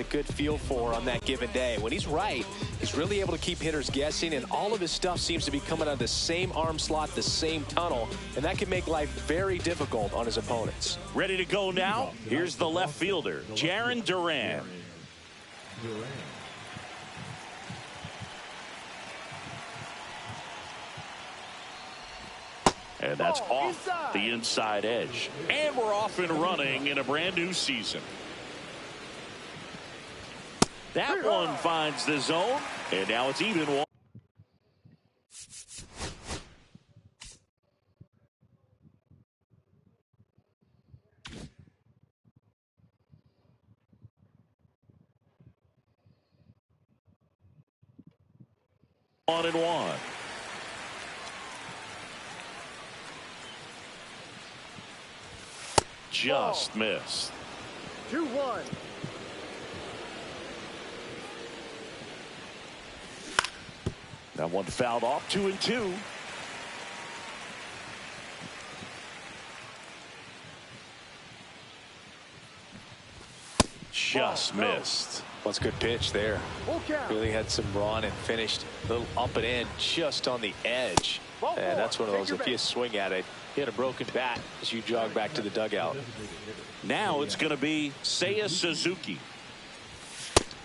a good feel for on that given day. When he's right, he's really able to keep hitters guessing, and all of his stuff seems to be coming out of the same arm slot, the same tunnel, and that can make life very difficult on his opponents. Ready to go now? Here's the left fielder, Jarren Duran. And that's off the inside edge. And we're off and running in a brand new season. That one finds the zone, and now it's even one. One and one. Just missed. 2-1. That one fouled off. 2-2. Just missed. What's a good pitch there. Really had some run and finished a little up and in just on the edge. And that's one of those, if you swing at it, hit a broken bat as you jog back to the dugout. Now it's going to be Seiya Suzuki.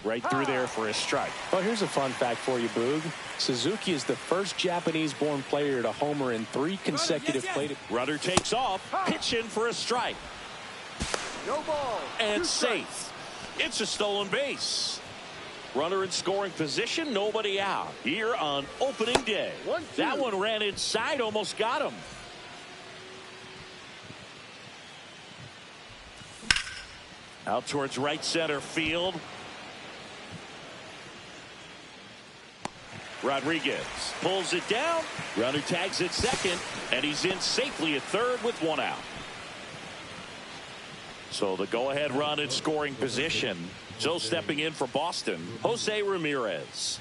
Right through there for a strike. Well, here's a fun fact for you, Boog. Suzuki is the first Japanese-born player to homer in 3 consecutive plate. Runner takes off, pitch in for a strike. No ball. And safe. It's a stolen base. Runner in scoring position, nobody out. Here on opening day. That one ran inside, almost got him. Out towards right center field. Rodriguez pulls it down. Runner tags at second, and he's in safely at third with 1 out. So the go-ahead run in scoring position. So stepping in for Boston, Jose Ramirez.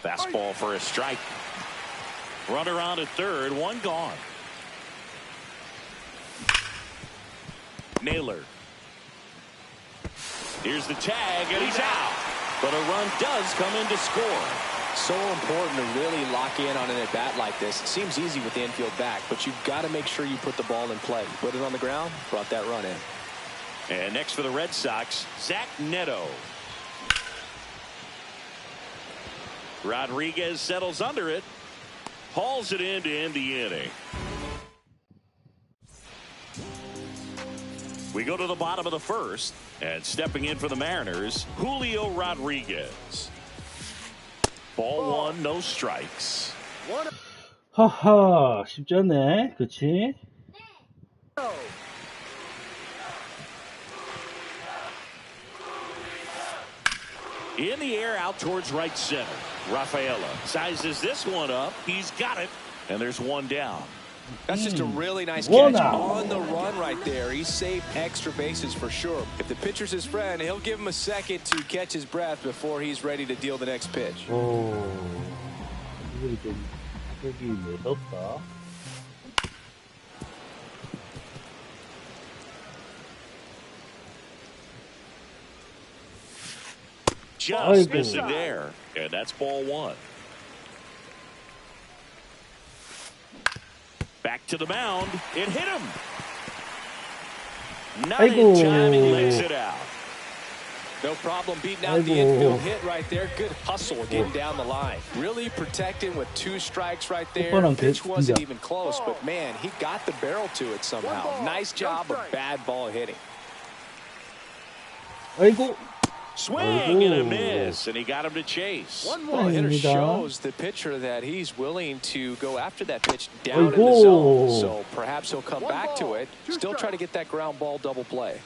Fastball for a strike. Runner on at third, 1 gone. Naylor. Here's the tag, and he's out. But a run does come in to score. So important to really lock in on an at-bat like this. It seems easy with the infield back, but you've got to make sure you put the ball in play. Put it on the ground, brought that run in. And next for the Red Sox, Zach Neto. Rodriguez settles under it. Hauls it in to end the inning. We go to the bottom of the first, and stepping in for the Mariners, Julio Rodriguez. Ball 1, no strikes. 하하, 쉽지 않네. 그치? In the air out towards right center. Rafaela sizes this one up. He's got it. And there's 1 down. That's just a really nice catch on the run right there. He saved extra bases for sure. If the pitcher's his friend, he'll give him a second to catch his breath before he's ready to deal the next pitch. 오, 이거 좀 여기 무섭다. Just missing there. And that's ball 1. Back to the mound. It hit him. Not in time. He lays it out. No problem beating out the infield hit right there. Good hustle getting down the line. Really protecting with 2 strikes right there. Pitch wasn't even close, but man, he got the barrel to it somehow. Nice job of bad ball hitting. 아이고. Swing and a miss, and he got him to chase. Well, hitter shows the pitcher that he's willing to go after that pitch down in the zone. So perhaps he'll come back to it. Still try to get that ground ball double play.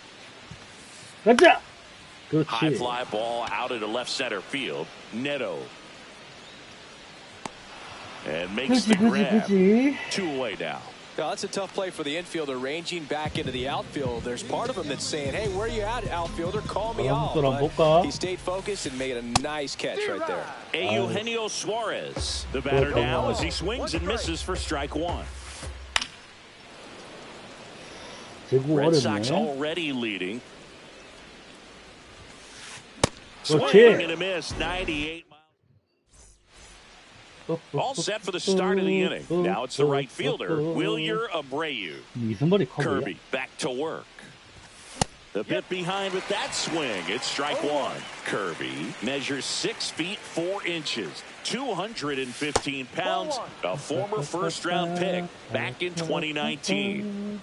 가자. High fly ball out into left center field. Neto. And makes the grab. 2 away now. Now, that's a tough play for the infielder, ranging back into the outfield. There's part of him that's saying, hey, where you at, outfielder? Call me out. But he stayed focused and made a nice catch right there. Eugenio Suarez, the batter now as he swings and misses for strike 1. Red Sox already leading. Swing and a miss. 98 miles. All set for the start of the inning. Now it's the right fielder, Wilyer Abreu. Kirby back to work. The bit behind with that swing. It's strike one. Kirby measures 6 feet 4 inches, 215 pounds, a former first-round pick back in 2019.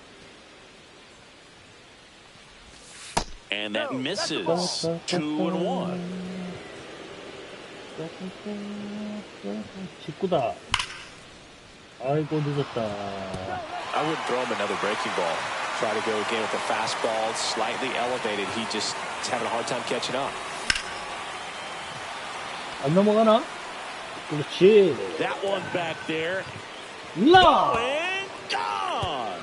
And that misses. 2-1. 19다. 아이고 늦었다. I wouldn't throw him another breaking ball. Try to go again with the fastball, slightly elevated. He's having a hard time catching up. 안 넘어가나? 그렇지. That one back there. 라! Going, gone.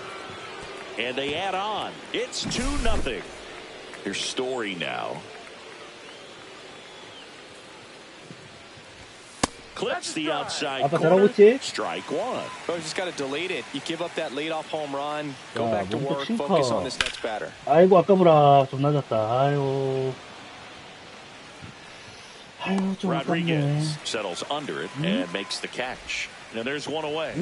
And they add on. It's 2-0. Here's Story now. Clips the outside corner. Strike one. Coach just got to delete it. You give up that leadoff home run. Go back to work. Focus on this next batter. 아이고 아까보라 좀 낮았다. 아이고. 아이고 좀 Rodriguez settles under it and makes the catch. Now there's one away.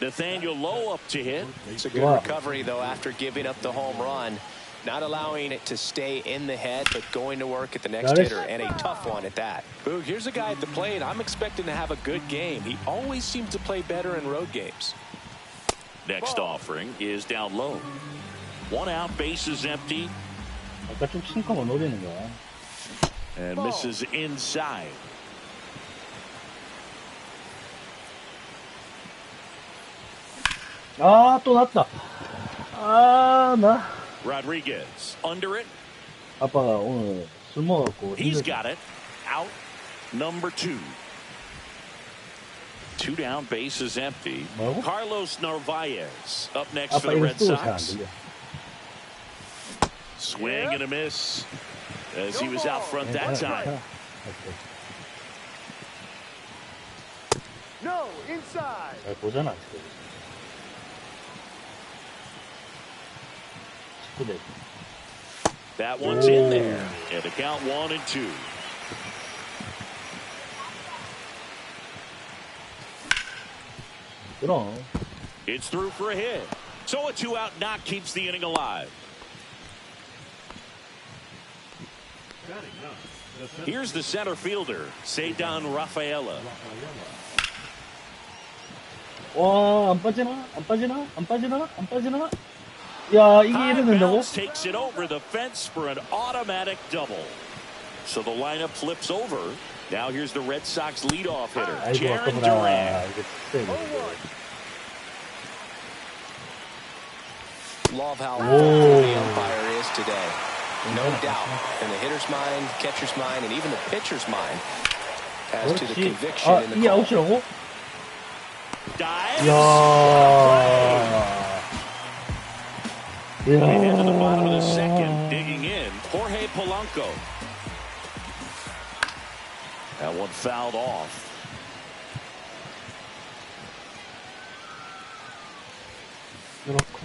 Nathaniel Lowe up to hit. It's a good recovery though after giving up the home run. Not allowing it to stay in the head, but going to work at the next hitter, and a tough one at that. Boog, here's a guy at the plate. I'm expecting to have a good game. He always seems to play better in road games. Next offering is down low. 1 out, base is empty. 아까 좀 싱커만 노리는 거야. And misses inside. 아, 또 났다. 아, 나. Rodriguez under it. 아빠가 오늘 술 먹었고. He's got it. Out. Number 2. 2 down, base is empty. 뭐라고? Carlos Narvaez up next for the Red Sox. Swing and a miss as he was out front that time. No, inside. 잘 보잖아, 지금. That one's in there. And the count 1-2. 그럼. It's through for a hit. So a 2-out knock keeps the inning alive. Here's the center fielder, Ceddanne Rafaela. 와, 안 빠지나? 안 빠지나? 안 빠지나? 안 빠지나? 야, 이게 이래 된다고? Takes it over the fence for an automatic double. So the lineup flips over. Now here's the Red Sox leadoff hitter, Jarren Duran. Love how thoughtful the umpire is today. No doubt. In the hitter's mind, catcher's mind, and even the pitcher's mind as to the conviction in the call. 아웃이라고? Dives. Yeah. Into the bottom of the second, digging in, Jorge Polanco. That one fouled off.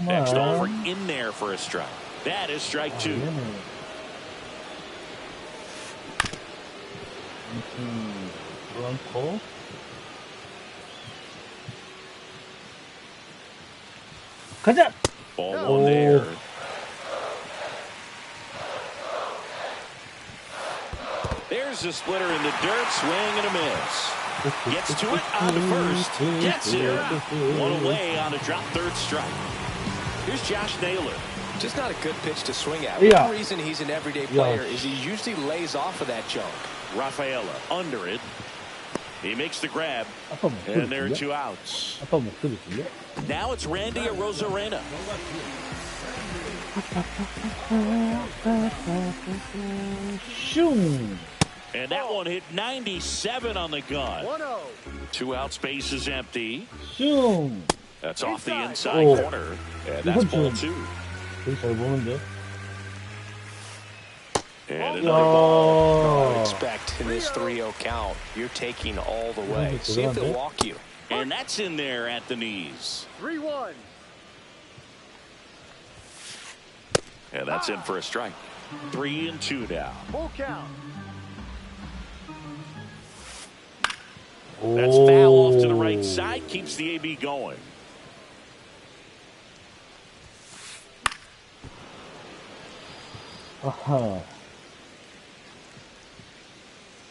Next over in there for a strike. That is strike 2. Polanco. 가자. Ball one there. There's a splitter in the dirt, swing and a miss. Gets to it on the first. Gets it. One away on a drop third strike. Here's Josh Naylor. Just not a good pitch to swing at. Yeah. One reason he's an everyday player is he usually lays off of that junk. Rafaela under it. He makes the grab. And there are 2 outs. Now it's Randy Arozarena. And that one hit 97 on the gun. 1-0. 2 outs, base is empty. 슝. That's off the inside corner. And that's ball 2. 되게 잘 보는데. And another ball. I would expect in this 3-0 count, you're taking all the way. See if they'll walk you. And that's in there at the knees. 3-1. And that's in for a strike. 3-2 now. Full count. That's foul off to the right side. Keeps the AB going. 아하.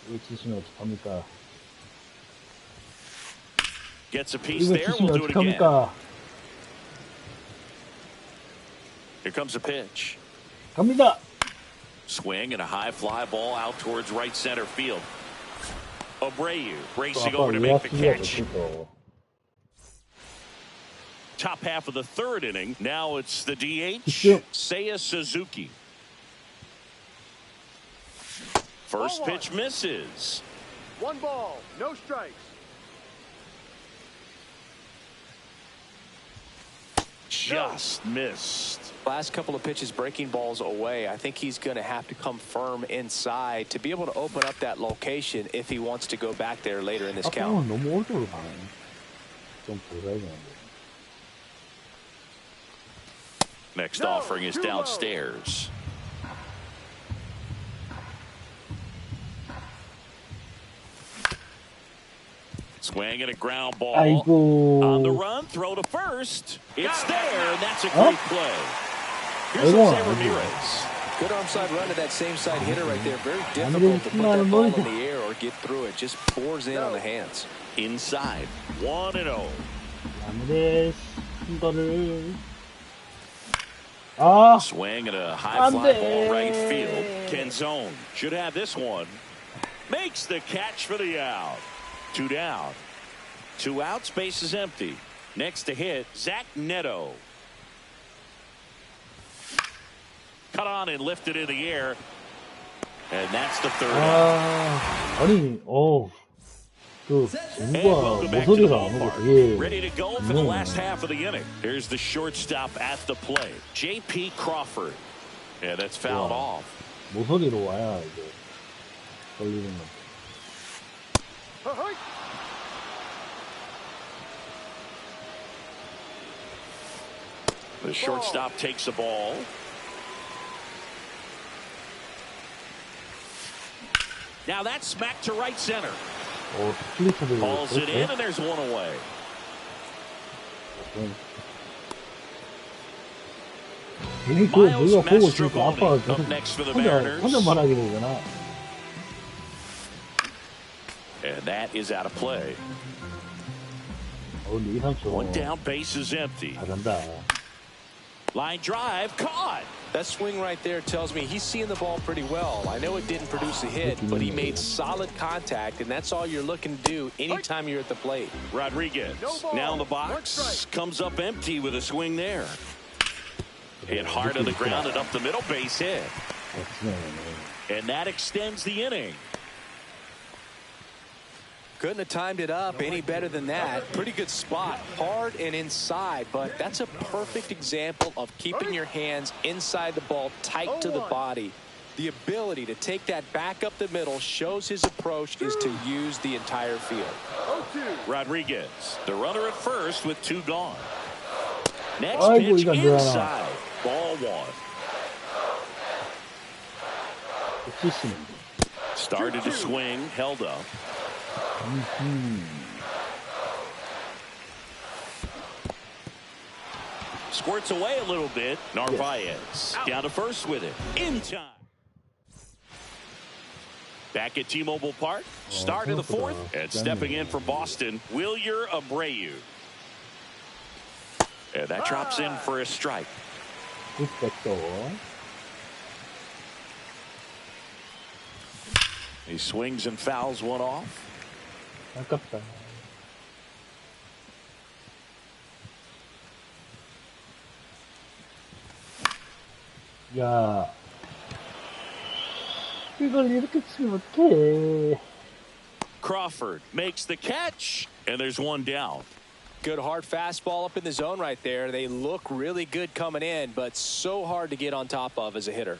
이거 치시면 어떡합니까? Gets a piece 이거 there. We'll 치시면 do it again. 어떡합니까? Here comes a pitch. 갑니다. Swing and a high fly ball out towards right center field. Abreu racing over to make the catch. Top half of the third inning. Now it's the DH, Seiya Suzuki. First pitch misses. 1 ball, no strikes. Just missed. Last couple of pitches breaking balls away. I think he's going to have to come firm inside to be able to open up that location if he wants to go back there later in this count. 너무 오른쪽으로 가네. 좀 보여야겠는데. Next offering is downstairs. Swing and a ground ball. 아이고. On the run, throw to first. It's there, and that's a great play. Here's Jose Ramirez. Good onside run to that same side hitter right there. Very difficult to put that ball in the air or get through it. Just pours in on the hands. Inside, 1-0. 라미레스 이거를 Swing and a high fly ball right field. Canzone should have this one. Makes the catch for the out. 2 down. 2 outs, base is empty. Next to hit, Zach Neto. Cut on and lifted in the air. And that's the third out. 아니, 그, 누가 모서리가 안 오고 되게. Ready to go for the last half of the inning. Here's the shortstop at the plate, J.P. Crawford. Yeah, that's fouled off. 모서리로 와야 이제 걸리는 거. The shortstop takes a ball. Now that's smacked to right center. Calls it in, and there's one away. Miles Mastrobuoni up next for the Mariners. And that is out of play. One down, base is empty. Line drive, caught. That swing right there tells me he's seeing the ball pretty well. I know it didn't produce a hit, but he made solid contact, and that's all you're looking to do anytime you're at the plate. Rodriguez now in the box, comes up empty with a swing there. Hit hard on the ground and up the middle, base hit. And that extends the inning. Couldn't have timed it up any better than that. Pretty good spot, hard and inside, but that's a perfect example of keeping your hands inside the ball, tight to the body. The ability to take that back up the middle shows his approach is to use the entire field. Rodriguez, the runner at first with 2 gone. Next pitch inside, ball 1. Started to swing, held up. Squirts away a little bit. Narvaez down to first with it. In time. Back at T-Mobile Park. Start of the 4th. And stepping in for Boston, Wilyer Abreu. And that drops in for a strike. He swings and fouls one off. 아깝다. 야, 이걸 이렇게 치면 어떡해. Crawford makes the catch, and there's one down. Good hard fastball up in the zone right there. They look really good coming in, but so hard to get on top of as a hitter.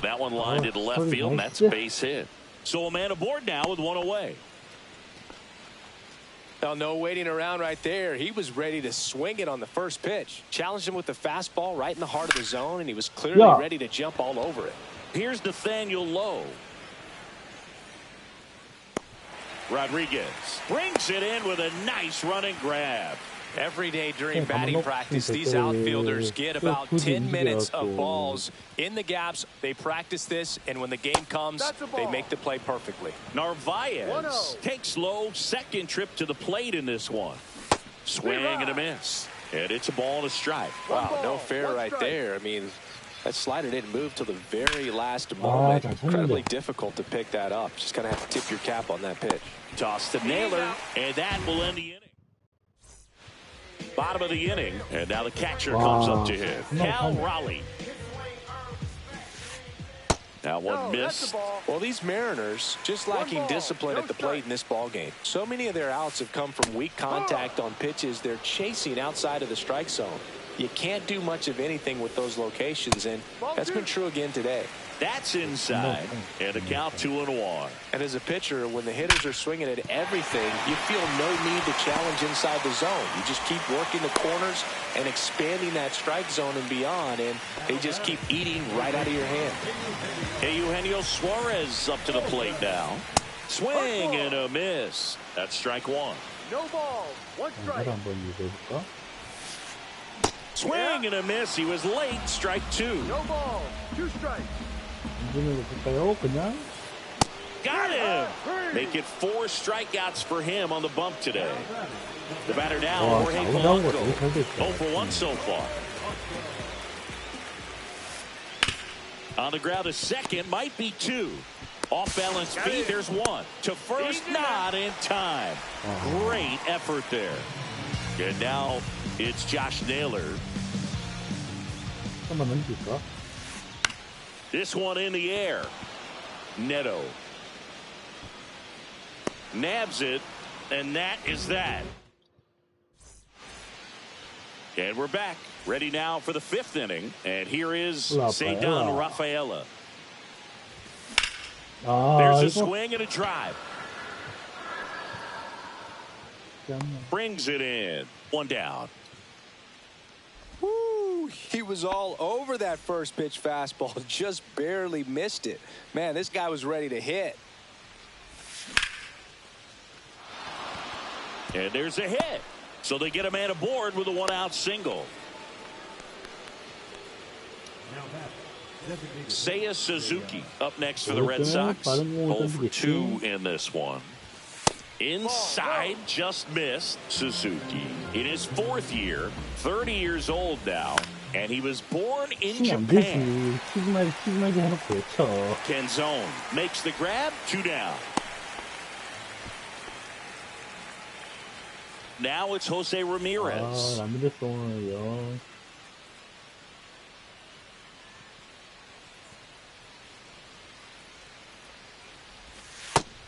That one lined to left field, and that's a base hit. So a man aboard now with 1 away. Well, no waiting around right there. He was ready to swing it on the first pitch. Challenged him with the fastball right in the heart of the zone, and he was clearly ready to jump all over it. Here's Nathaniel Lowe. Rodriguez brings it in with a nice running grab. Every day during batting practice, these outfielders get about 10 minutes of balls in the gaps. They practice this, and when the game comes, they make the play perfectly. Narvaez takes low, second trip to the plate in this one. Swing and a miss. And it's a ball and a strike. Wow, no fair right there. I mean, that slider didn't move till the very last moment. Incredibly difficult to pick that up. Just going to have to tip your cap on that pitch. Toss to Naylor, and that will end the inning. Bottom of the inning, and now the catcher comes up to hit. Cal Raleigh. That one missed. Well, these Mariners just lacking discipline at the plate in this ball game. So many of their outs have come from weak contact on pitches they're chasing outside of the strike zone. You can't do much of anything with those locations, and that's been true again today. That's inside, and a count 2-1. And as a pitcher, when the hitters are swinging at everything, you feel no need to challenge inside the zone. You just keep working the corners and expanding that strike zone and beyond, and they just keep eating right out of your hand. Hey, Eugenio Suarez up to the plate now. Swing and a miss. That's strike one. No ball, one strike. Swing and a miss. He was late. Strike two. No ball, two strikes. Got him. Make it 4 strikeouts for him on the bump today. The batter now, Jorge Polanco. 0 for 1 so far. On the ground, a second, might be 2. Off balance feet, there's 1. To first, not in time. Great effort there. And now it's Josh Naylor. This one in the air. Neto nabs it, and that is that. And we're back, ready now for the 5th inning. And here is Ceddanne Rafaela. There's a swing and a drive. Brings it in. 1 down. Woo, he was all over that first pitch fastball, just barely missed it. Man, this guy was ready to hit. And there's a hit. So they get a man aboard with a 1-out single. Seiya Suzuki up next for the Red Sox. 0 for 2 in this one. Inside, just missed. Suzuki in his 4th year, 30 years old now, and he was born in Japan. Canzone makes the grab. 2 down. Now it's Jose Ramirez.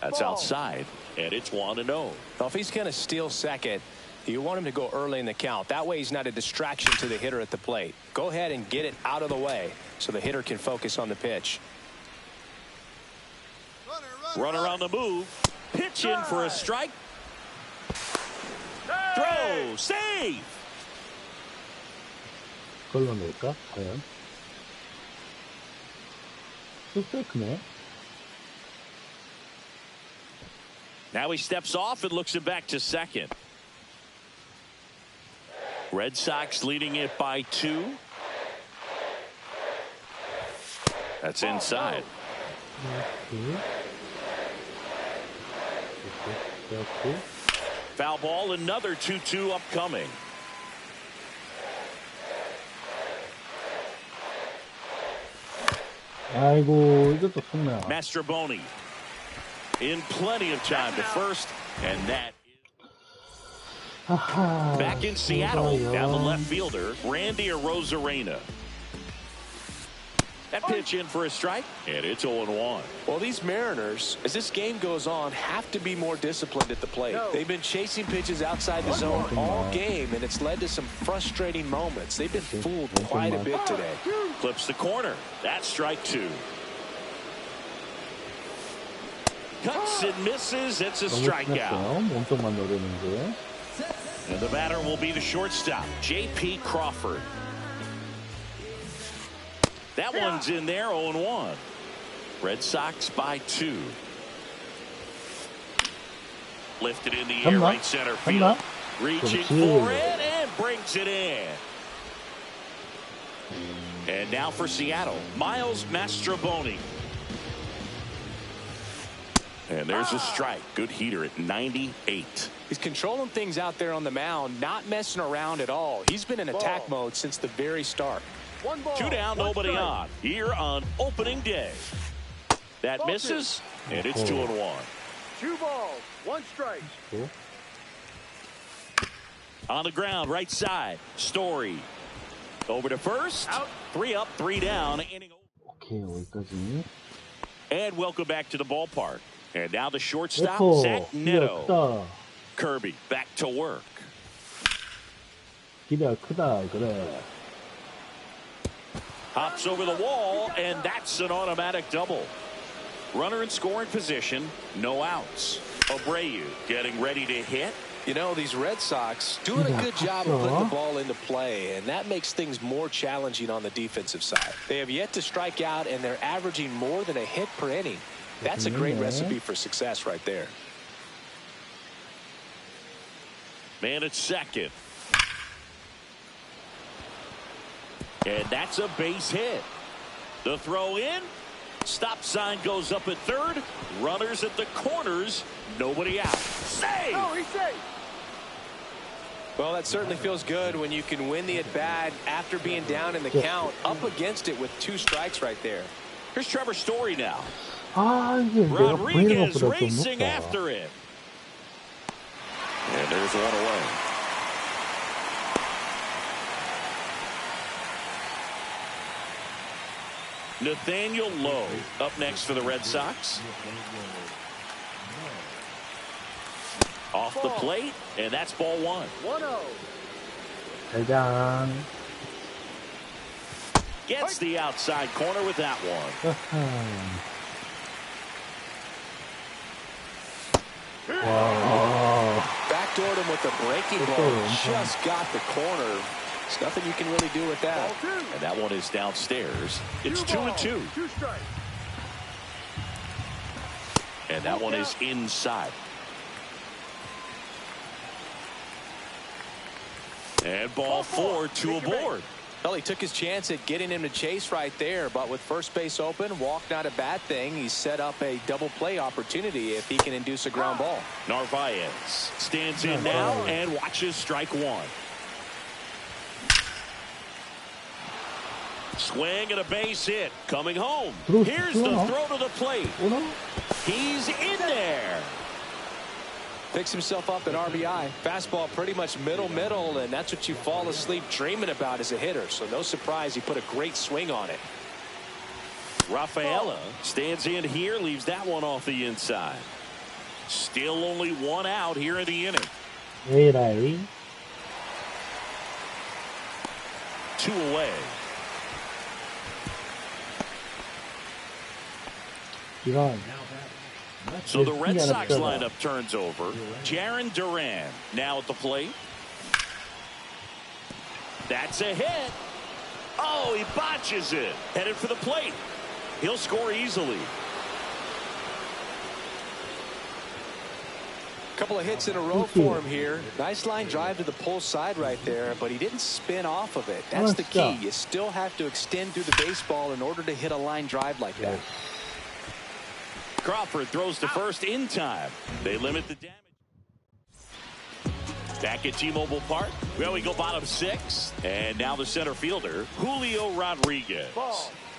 That's outside, and it's 1-0. Well, if he's going to steal second, you want him to go early in the count. That way he's not a distraction to the hitter at the plate. Go ahead and get it out of the way so the hitter can focus on the pitch. Runner on the move. Pitch in for a strike. Throw. Save. 걸러낼까? 과연? 쑥 크네. Now he steps off and looks it back to second. Red Sox leading it by 2. That's inside. Foul ball, another 2-2 upcoming. 아이고, 이것도 속나. Mastroboni in plenty of time to first, and that is back in Seattle. Down the left fielder, Randy Arozarena. That pitch in for a strike, and it's 0-1. Well, these Mariners, as this game goes on, have to be more disciplined at the plate. They've been chasing pitches outside the zone all game, and it's led to some frustrating moments. They've been fooled quite a bit today. Clips the corner. That's strike 2. Cuts and misses. It's a strikeout. And the batter will be the shortstop, J.P. Crawford. That one's in there, 0-1. Red Sox by 2. Lifted in the air, right center field. Reaching for it and brings it in. And now for Seattle, Miles Mastrobuoni. And there's a strike. Good heater at 98. He's controlling things out there on the mound, not messing around at all. He's been in attack mode since the very start. 1 ball, 2 down, nobody on. Here on opening day. That misses, and it's 2-1. 2 balls, 1 strike. On the ground, right side. Story. Over to first. Out. 3 up, 3 down. 오케이, 여기까지. And welcome back to the ballpark. And now the shortstop, Zach Neto. Kirby back to work. 기대가 크다, 그래. Hops over the wall, and that's an automatic double. Runner in scoring position, no outs. Abreu getting ready to hit. You know, these Red Sox doing a good job of putting the ball into play, and that makes things more challenging on the defensive side. They have yet to strike out, and they're averaging more than a hit per inning. That's a great recipe for success right there. Man at second. And that's a base hit. The throw in. Stop sign goes up at third. Runners at the corners. Nobody out. Save! No, he's safe. Well, that certainly feels good when you can win the at-bat after being down in the count, up against it with 2 strikes right there. Here's Trevor Story now. 이게 내가 보이는 Rodriguez 것보다 좀 racing 높다. after it. And there's 1 away. Nathaniel Lowe up next for the Red Sox. Off the plate, and that's ball 1. 1-0. 대장. Gets the outside corner with that one. 와. Backdoored him with a breaking ball. Just got the corner. There's nothing you can really do with that. And that one is downstairs. It's 2-2. 2 strikes. And that one is inside. And ball 4, 2 aboard. Well, he took his chance at getting him to chase right there, but with first base open, walk not a bad thing. He set up a double play opportunity if he can induce a ground ball. Narvaez stands in now and watches strike 1. Swing and a base hit. Coming home. Here's the throw to the plate. He's in there. Picks himself up at RBI. Fastball pretty much middle, and that's what you fall asleep dreaming about as a hitter. So no surprise he put a great swing on it. Rafaela stands in here, leaves that one off the inside. Still only 1 out here in the inning. 에라이. 2 away. 이건. So the Red Sox lineup turns over. Jarren Duran now at the plate. That's a hit. Oh, he botches it. Headed for the plate. He'll score easily. Couple of hits in a row for him here. Nice line drive to the pull side right there, but he didn't spin off of it. That's the key. You still have to extend through the baseball in order to hit a line drive like that. Crawford throws to first in time. They limit the damage. Back at T-Mobile Park. Well, we go bottom 6. And now the center fielder, Julio Rodriguez.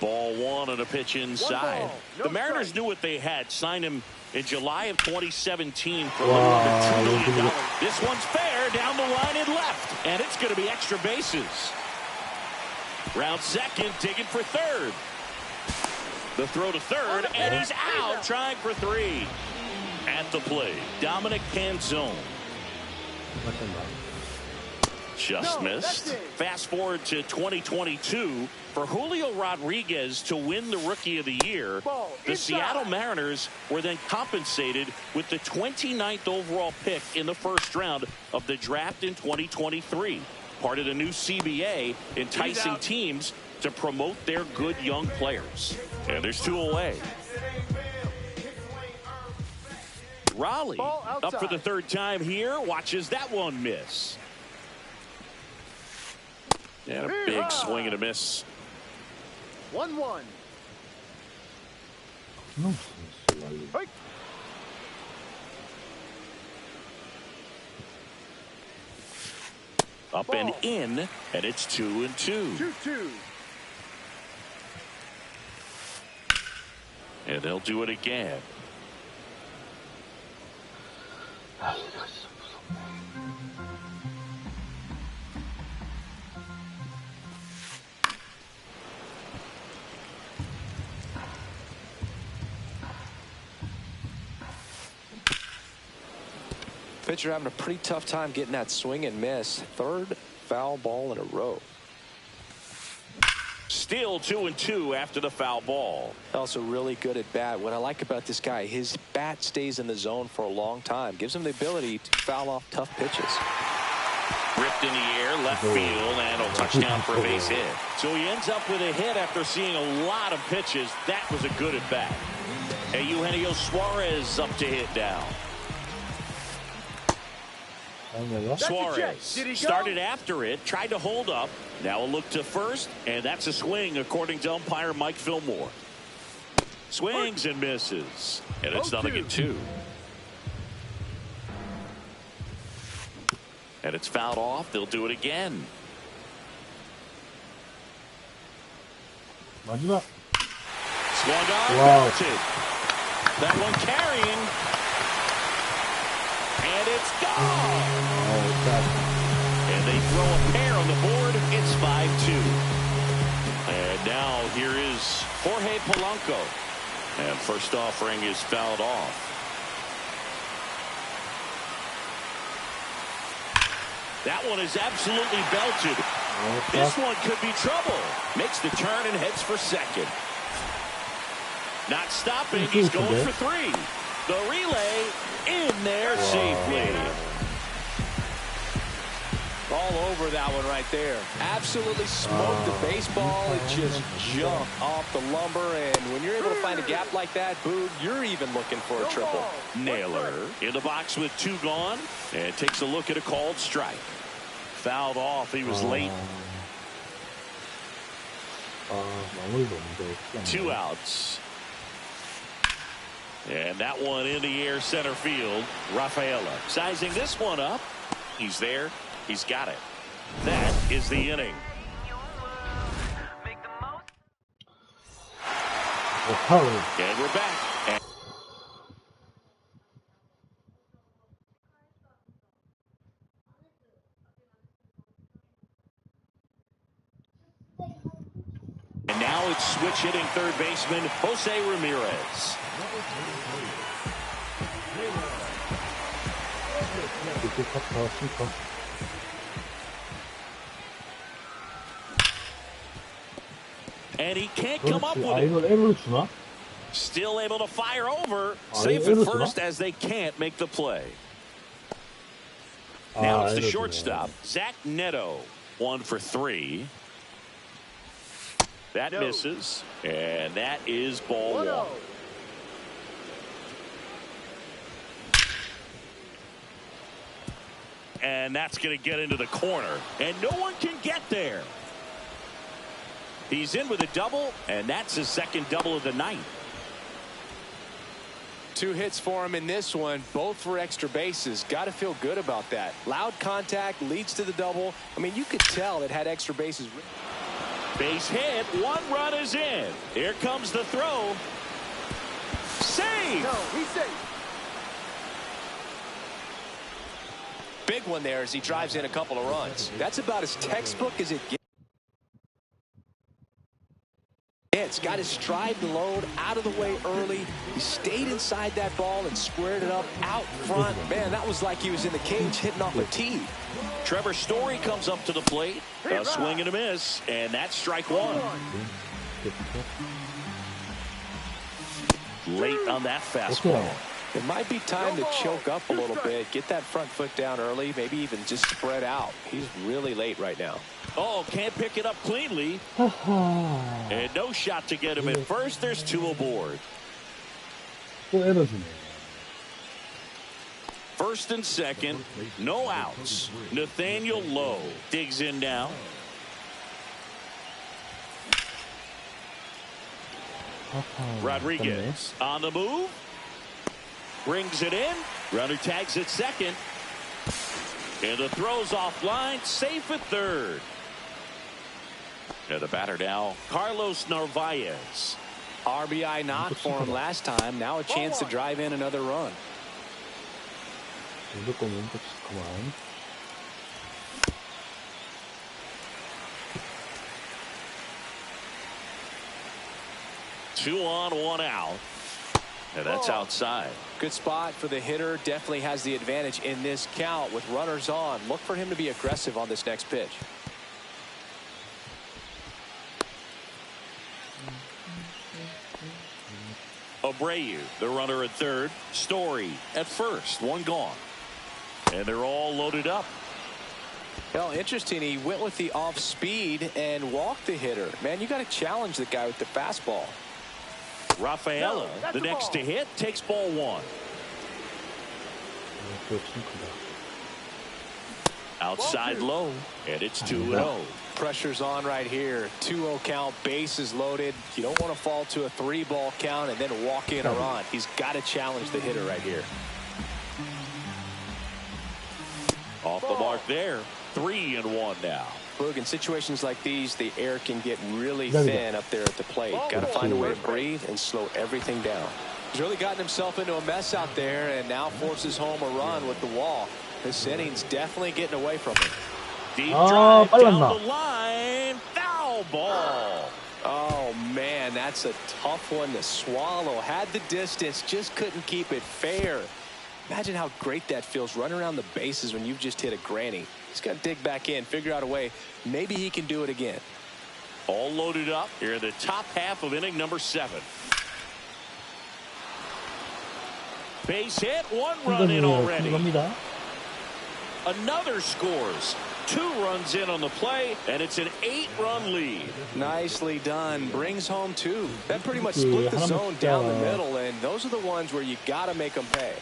Ball 1 on a pitch inside. The Mariners knew what they had. Signed him in July of 2017 for a little under $2 million. This one's fair down the line and left. And it's going to be extra bases. Round second, digging for third. The throw to third, and he's out trying for 3. At the plate, Dominic Canzone. Just missed. Fast forward to 2022. For Julio Rodriguez to win the Rookie of the Year, the Seattle Mariners were then compensated with the 29th overall pick in the first round of the draft in 2023. Part of the new CBA, enticing teams to promote their good young players. And there's 2 away. Raleigh up for the third time here. Watches that one miss. And a big swing and a miss. 1-1. Hey. Up and in, and it's 2-2. 2-2. And they'll do it again. Pitcher having a pretty tough time getting that swing and miss. Third foul ball in a row. Still 2-2 after the foul ball. Also really good at bat. What I like about this guy, his bat stays in the zone for a long time. Gives him the ability to foul off tough pitches. Ripped in the air, left field, and a touchdown for a base hit. So he ends up with a hit after seeing a lot of pitches. That was a good at bat. And Eugenio Suarez up to hit down. Suarez started after it, tried to hold up. Now a look to first, and that's a swing according to umpire Mike Fillmore. Swings and misses, and it's 0-2. And it's fouled off. They'll do it again. Swung on, belted. That one carrying. And it's gone. And they throw a pair on the board. It's 5-2. And now here is Jorge Polanco. And first offering is fouled off. That one is absolutely belted. This one could be trouble. Makes the turn and heads for second. Not stopping. He's going for three. The relay in there safely. All over that one right there. Absolutely smoked the baseball. It just jumped off the lumber. And when you're able to find a gap like that, Boog, you're even looking for a triple. Naylor in the box with two gone. And takes a look at a called strike. Fouled off. He was late. 2 outs. And that one in the air center field. Rafaela sizing this one up. He's there. He's got it. That is the inning. And we're back. And now it's switch hitting third baseman Jose Ramirez. And he can't come up with it. Still able to fire over. Safe at first as they can't make the play. Now it's the shortstop, Zach Neto. 1 for 3. That misses. And that is ball 1. And that's going to get into the corner. And no one can get there. He's in with a double, and that's his second double of the night. 2 hits for him in this one, both for extra bases. Got to feel good about that. Loud contact leads to the double. I mean, you could tell it had extra bases. Base hit. 1 run is in. Here comes the throw. Save. No, he's safe. Big one there as he drives in a couple of runs. That's about as textbook as it gets. It's got his stride and load out of the way early. He stayed inside that ball and squared it up out front. Man, that was like he was in the cage hitting off a tee. Trevor Story comes up to the plate. A swing and a miss, and that's strike 1. Late on that fastball. It might be time to choke up a little bit, get that front foot down early, maybe even just spread out. He's really late right now. Oh, can't pick it up cleanly. And no shot to get him at first. There's 2 aboard. First and second, no outs. Nathaniel Lowe digs in now. Rodriguez on the move. Brings it in. Runner tags at second. And the throw's offline. Safe at third. And the batter now, Carlos Narvaez. RBI knock for him last time. Now a chance to drive in another run. 2 on, 1 out. And that's outside. Good spot for the hitter. Definitely has the advantage in this count with runners on. Look for him to be aggressive on this next pitch. Abreu, the runner at third. Story at first. 1 gone. And they're all loaded up. Well, interesting. He went with the off speed and walked the hitter. Man, you got to challenge the guy with the fastball. Rafaela, the next to hit, takes ball 1. Outside low, and it's 2-0. Pressure's on right here. 2-0 count, bases loaded. You don't want to fall to a 3-ball count and then walk in a run. He's got to challenge the hitter right here. Off the mark there. 3-1 now. Boog, in situations like these, the air can get really thin up there at the plate. Got to find a way to breathe and slow everything down. He's really gotten himself into a mess out there and now forces home a run with the walk. This inning's definitely getting away from him. Deep drive down the line. Foul ball. Oh, man, that's a tough one to swallow. Had the distance, just couldn't keep it fair. Imagine how great that feels, running around the bases when you've just hit a granny. He's got to dig back in, figure out a way. Maybe he can do it again. All loaded up here in the top half of inning number 7. Base hit, 1 run in already. Another scores. 2 runs in on the play, and it's an 8-run lead. Nicely done. Brings home 2. That pretty much split the zone down the middle, and those are the ones where you got to make them pay.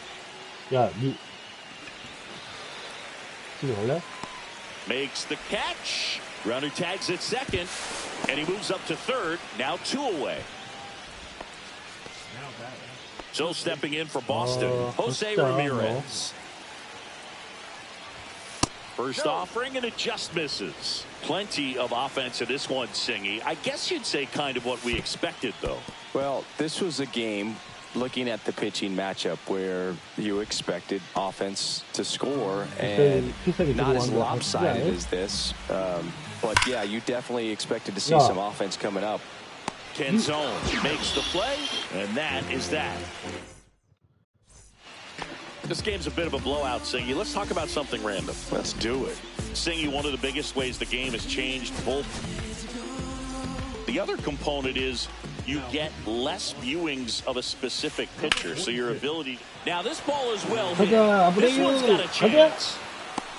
Makes the catch. Runner tags at second, and he moves up to third. Now 2 away. So stepping in for Boston, Jose Ramirez. First offering, and it just misses. Plenty of offense in this one, Singy. I guess you'd say kind of what we expected, though. Well, this was a game, looking at the pitching matchup, where you expected offense to score, and not as lopsided as this. But, yeah, you definitely expected to see some offense coming up. Canzone makes the play, and that is that. This game's a bit of a blowout, Singy. Let's talk about something random. Let's do it. Singy, one of the biggest ways the game has changed. The other component is you get less viewings of a specific pitcher, so your ability. Now this ball is well hit. This one's got a chance.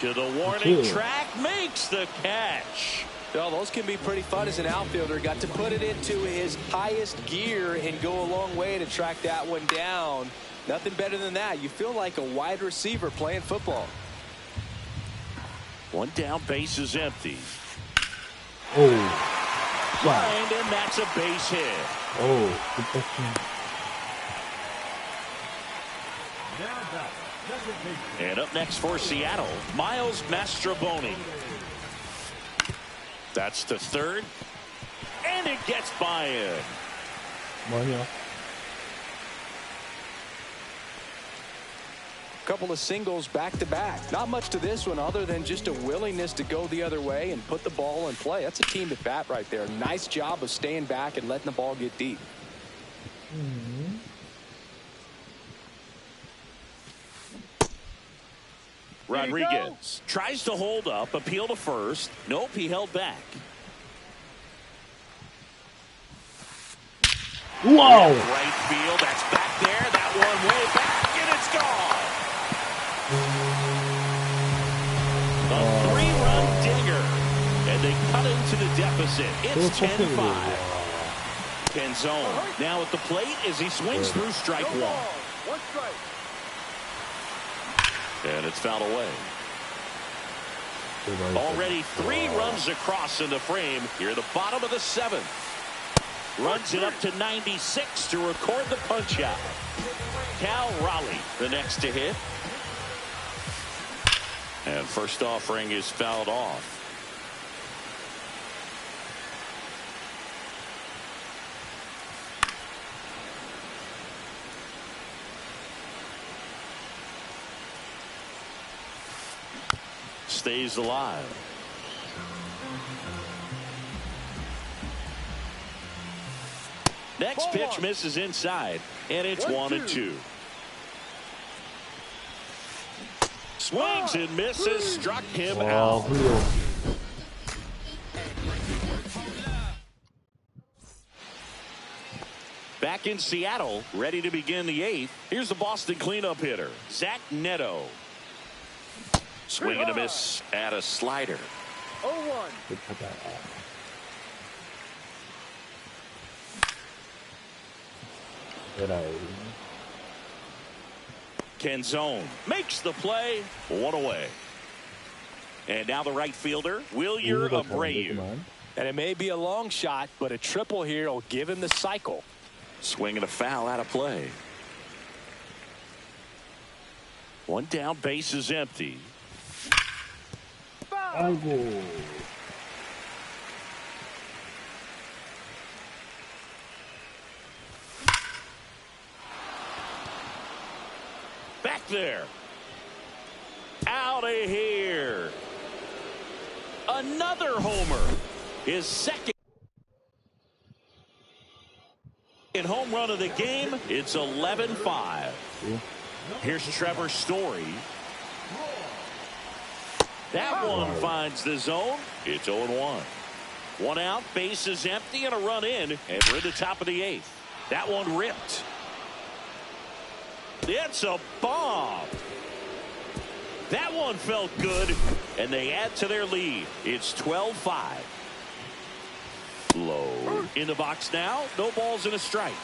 To the warning track, makes the catch. Well, those can be pretty fun as an outfielder. Got to put it into his highest gear and go a long way to track that one down. Nothing better than that. You feel like a wide receiver playing football. 1 down, base is empty. Wow. And that's a base hit. Good question. And up next for Seattle, Miles Mastrobuoni. That's to third. And it gets by him. Couple of singles back to back. Not much to this one other than just a willingness to go the other way and put the ball in play. That's a team at bat right there. Nice job of staying back and letting the ball get deep. Rodriguez tries to hold up, appeal to first. Nope, he held back. Wow. Right field, that's back there. That one way back, and it's gone. A 3-run dinger, and they cut into the deficit. It's 10-5. Canzone now at the plate as he swings through strike 1. 1 strike. And it's fouled away. Already 3 runs across in the frame. Here at the bottom of the 7th. Runs it up to 96 to record the punch out. Cal Raleigh, the next to hit. And first offering is fouled off. Stays alive. Next pitch misses inside, and it's 1-2. Swings and misses, struck him out. Back in Seattle, ready to begin the 8th. Here's the Boston cleanup hitter, Zach Neto. Swing and a miss at a slider. 0-1. Canzone makes the play. 1 away. And now the right fielder, Wilyer Abreu. And it may be a long shot, but a triple here will give him the cycle. Swing and a foul out of play. 1 down, base is empty. 아이고. Back there. Out of here. Another homer. His second home run of the game. It's 11-5. Here's Trevor Story. That one finds the zone. It's 0-1. 1 out, base is empty, and a run in, and we're at the top of the 8th. That one ripped. It's a bomb. That one felt good, and they add to their lead. It's 12-5. Low in the box now. No balls and a strike.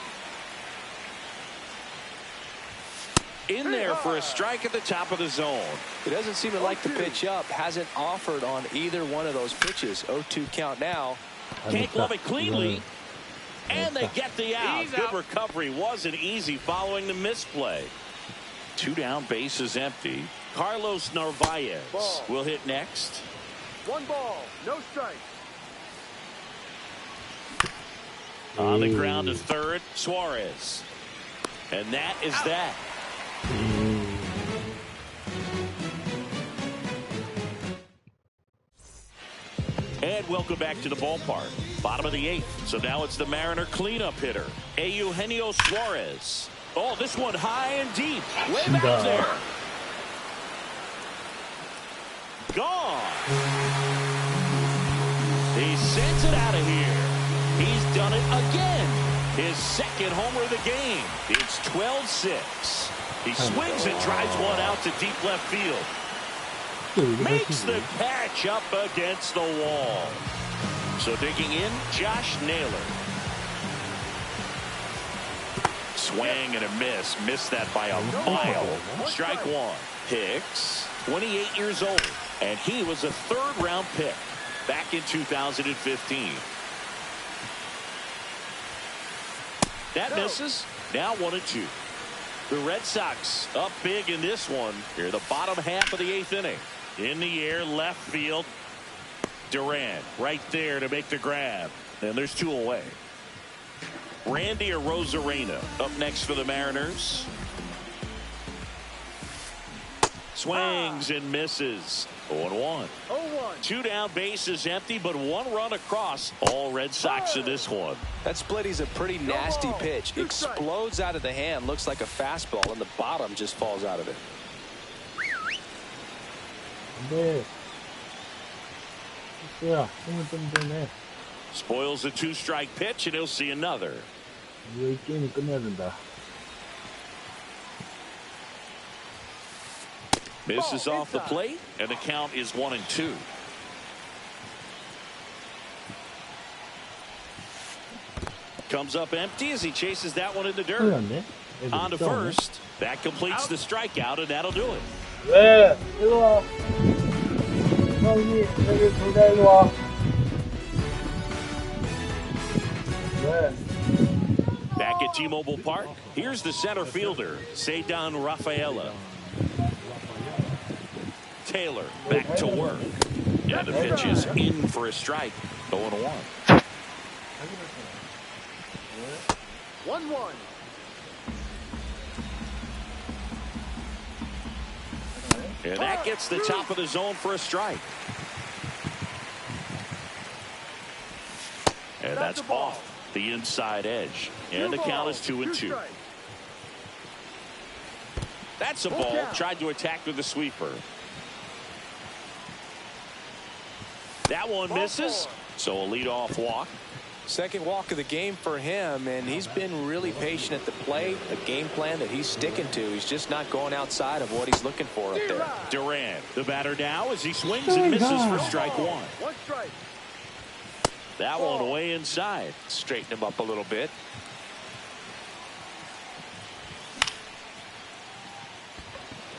In there for a strike at the top of the zone. It doesn't seem to like the pitch up. Hasn't offered on either one of those pitches. 0-2 count now. Can't glove it cleanly. And they get the out. Good recovery. Wasn't easy following the misplay. 2 down, base is empty. Carlos Narvaez will hit next. 1 ball, no strike. On the ground to third, Suarez. And that is that. And welcome back to the ballpark. Bottom of the 8th. So now it's the Mariner cleanup hitter, Eugenio Suarez. Oh, this one high and deep. Way back there. Gone. He sends it out of here. He's done it again. His second homer of the game. It's 12-6. He swings and drives one out to deep left field. Makes the catch up against the wall. So digging in, Josh Naylor. Swing and a miss. Missed that by a mile. Strike 1. Hicks, 28 years old. And he was a 3rd-round pick back in 2015. That misses. Now 1-2. The Red Sox up big in this one. Here, the bottom half of the 8th inning. In the air, left field. Durant right there to make the grab. And there's 2 away. Randy Arozarena up next for the Mariners. Swings and misses. 0-1. 0-1. 2 down, base is empty, but 1 run across. All Red Sox in this one. That split is a pretty nasty pitch. Explodes out of the hand. Looks like a fastball, and the bottom just falls out of it. Spoils a 2-strike pitch, and he'll see another. Misses off the plate, and the count is 1-2. Comes up empty as he chases that one in the dirt. On to first. That completes the strikeout, and that'll do it. 왜? 일로 와. 형이 여기 둘다 일로 와. 왜? Back at T-Mobile Park, here's the center fielder, Ceddanne Rafaela. Taylor back to work. And the pitch is in for a strike. 0-1. 1-1. And that gets the top of the zone for a strike. And that's off the inside edge. And the count is 2-2. That's a ball. Tried to attack with the sweeper. That one misses. So a leadoff walk. Second walk of the game for him, and he's been really patient at the plate. A game plan that he's sticking to. He's just not going outside of what he's looking for up there. Duran, the batter now, as he swings and misses for strike one. One strike. That one way inside. Straighten him up a little bit.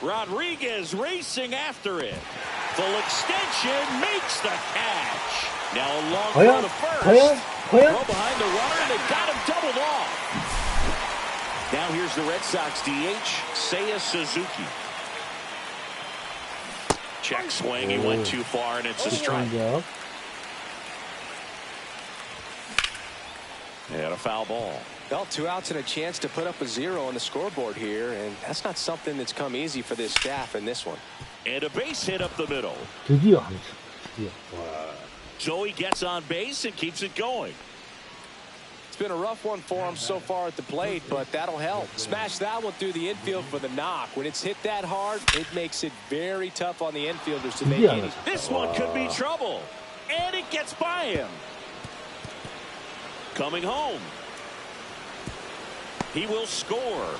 Rodriguez racing after it. Full extension makes the catch. Now a long throw to first. Throw behind the runner, and they got him doubled off. Now here's the Red Sox DH, Seiya Suzuki. Check swing. He went too far, and it's a strike. And a foul ball. Well, 2 outs and a chance to put up a 0 on the scoreboard here, and that's not something that's come easy for this staff in this one. And a base hit up the middle. 드디어. Joey gets on base and keeps it going. It's been a rough one for him so far at the plate, but that'll help. Smash that one through the infield for the knock. When it's hit that hard, it makes it very tough on the infielders to make any. This one could be trouble. And it gets by him. Coming home. He will score.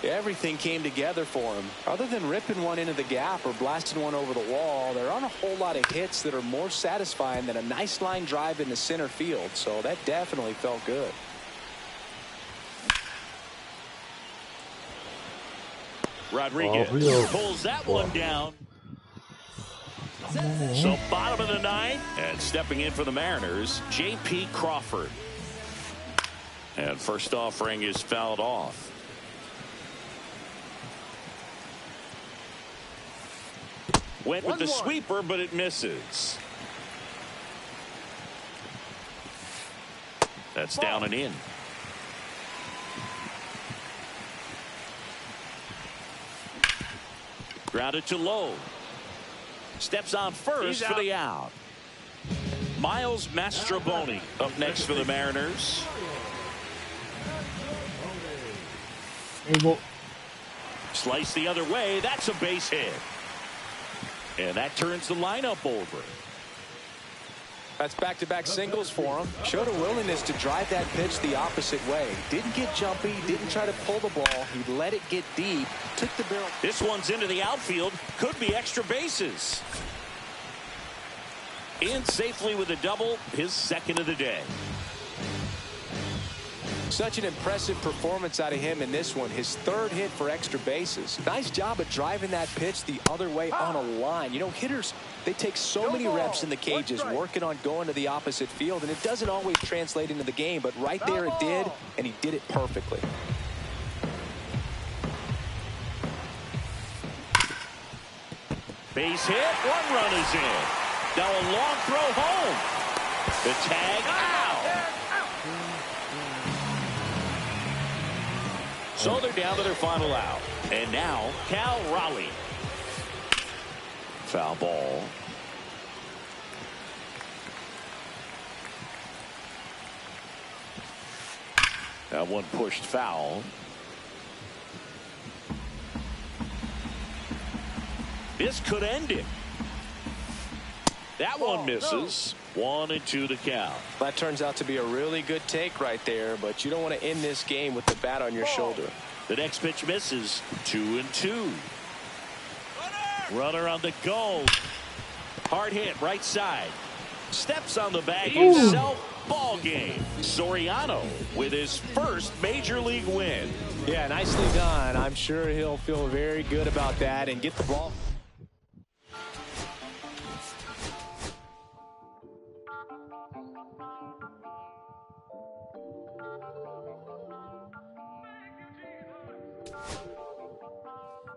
Everything came together for him. Other than ripping one into the gap or blasting one over the wall, there aren't a whole lot of hits that are more satisfying than a nice line drive into center field. So that definitely felt good. Rodriguez pulls that one down. So bottom of the ninth, and stepping in for the Mariners, J.P. Crawford. And first offering is fouled off. Went with the sweeper, but it misses. That's down and in. Grounded to low. Steps on first for the out. Miles Mastrobuoni up next for the Mariners. Slice the other way. That's a base hit. And that turns the lineup over. That's back-to-back singles for him. Showed a willingness to drive that pitch the opposite way. Didn't get jumpy, didn't try to pull the ball. He let it get deep, took the barrel. This one's into the outfield. Could be extra bases. In safely with a double, his second of the day. Such an impressive performance out of him in this one. His third hit for extra bases. Nice job of driving that pitch the other way on a line. You know, hitters, they take so many reps in the cages working on going to the opposite field, and it doesn't always translate into the game, but right there it did, and he did it perfectly. Base hit, one run is in. Now a long throw home. The tag out. So they're down to their final out. And now Cal Raleigh. Foul ball. That one pushed foul. This could end it. That one misses. 1-2 to count. That turns out to be a really good take right there, but you don't want to end this game with the bat on your shoulder. The next pitch misses. 2-2. Runner on the go. Hard hit right side. Steps on the bag himself ball game. Soriano with his first major league win. Yeah, nicely done. I'm sure he'll feel very good about that and get the ball.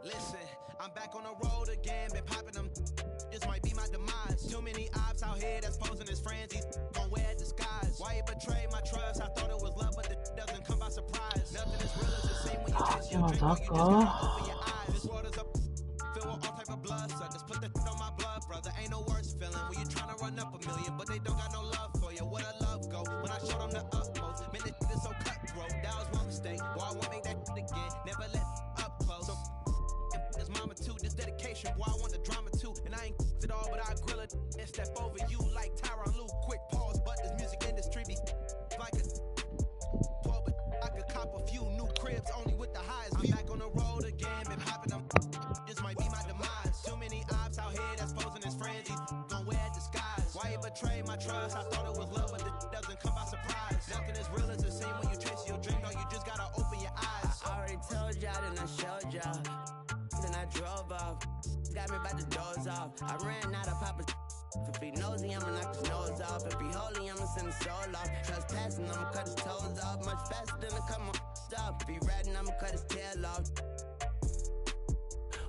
Listen, I'm back on the road again, been popping them. This might be my demise. Too many ops out here that's posing as friends. These gon' wear disguise. Why you betray my trust? I thought it was love, but it doesn't come by surprise. Nothing is real as it seems when you chase your drink, or you just gotta open your eyes. This world is up, filled with all type of blood suckers. Put the on my blood, brother. Ain't no worse feeling when you tryna run up a million, but they don't got no love for you. Where the love go? When I showed them the utmost, man, this is so cutthroat. That was one mistake. Boy, I won't make that again. Never let up close. So his mama too, this dedication, boy, I want the drama too. And I ain't it all, but I grill it and step over you like Tyron Lue. Quick pause, but this music industry be like a 12, but I could cop a few new cribs only with the highest view. I'm back on the road again, been popping them. This might be my demise. Too many ops out here that's posing as friends. These gon' wear disguise. Why you betray my trust? I thought it was love, but it doesn't come by surprise. Nothing as real as it seems when you chase your dream. No, you just gotta open your eyes. I already told y'all, then I showed y'all. Then I drove off. Got me by the doors off. I ran out of Papa's. If he nosy, I'ma knock his nose off. If he holy, I'ma send his soul off. Trespassing, I'ma cut his toes off. Much faster than a come on stop. If he ratting, I'ma cut his tail off.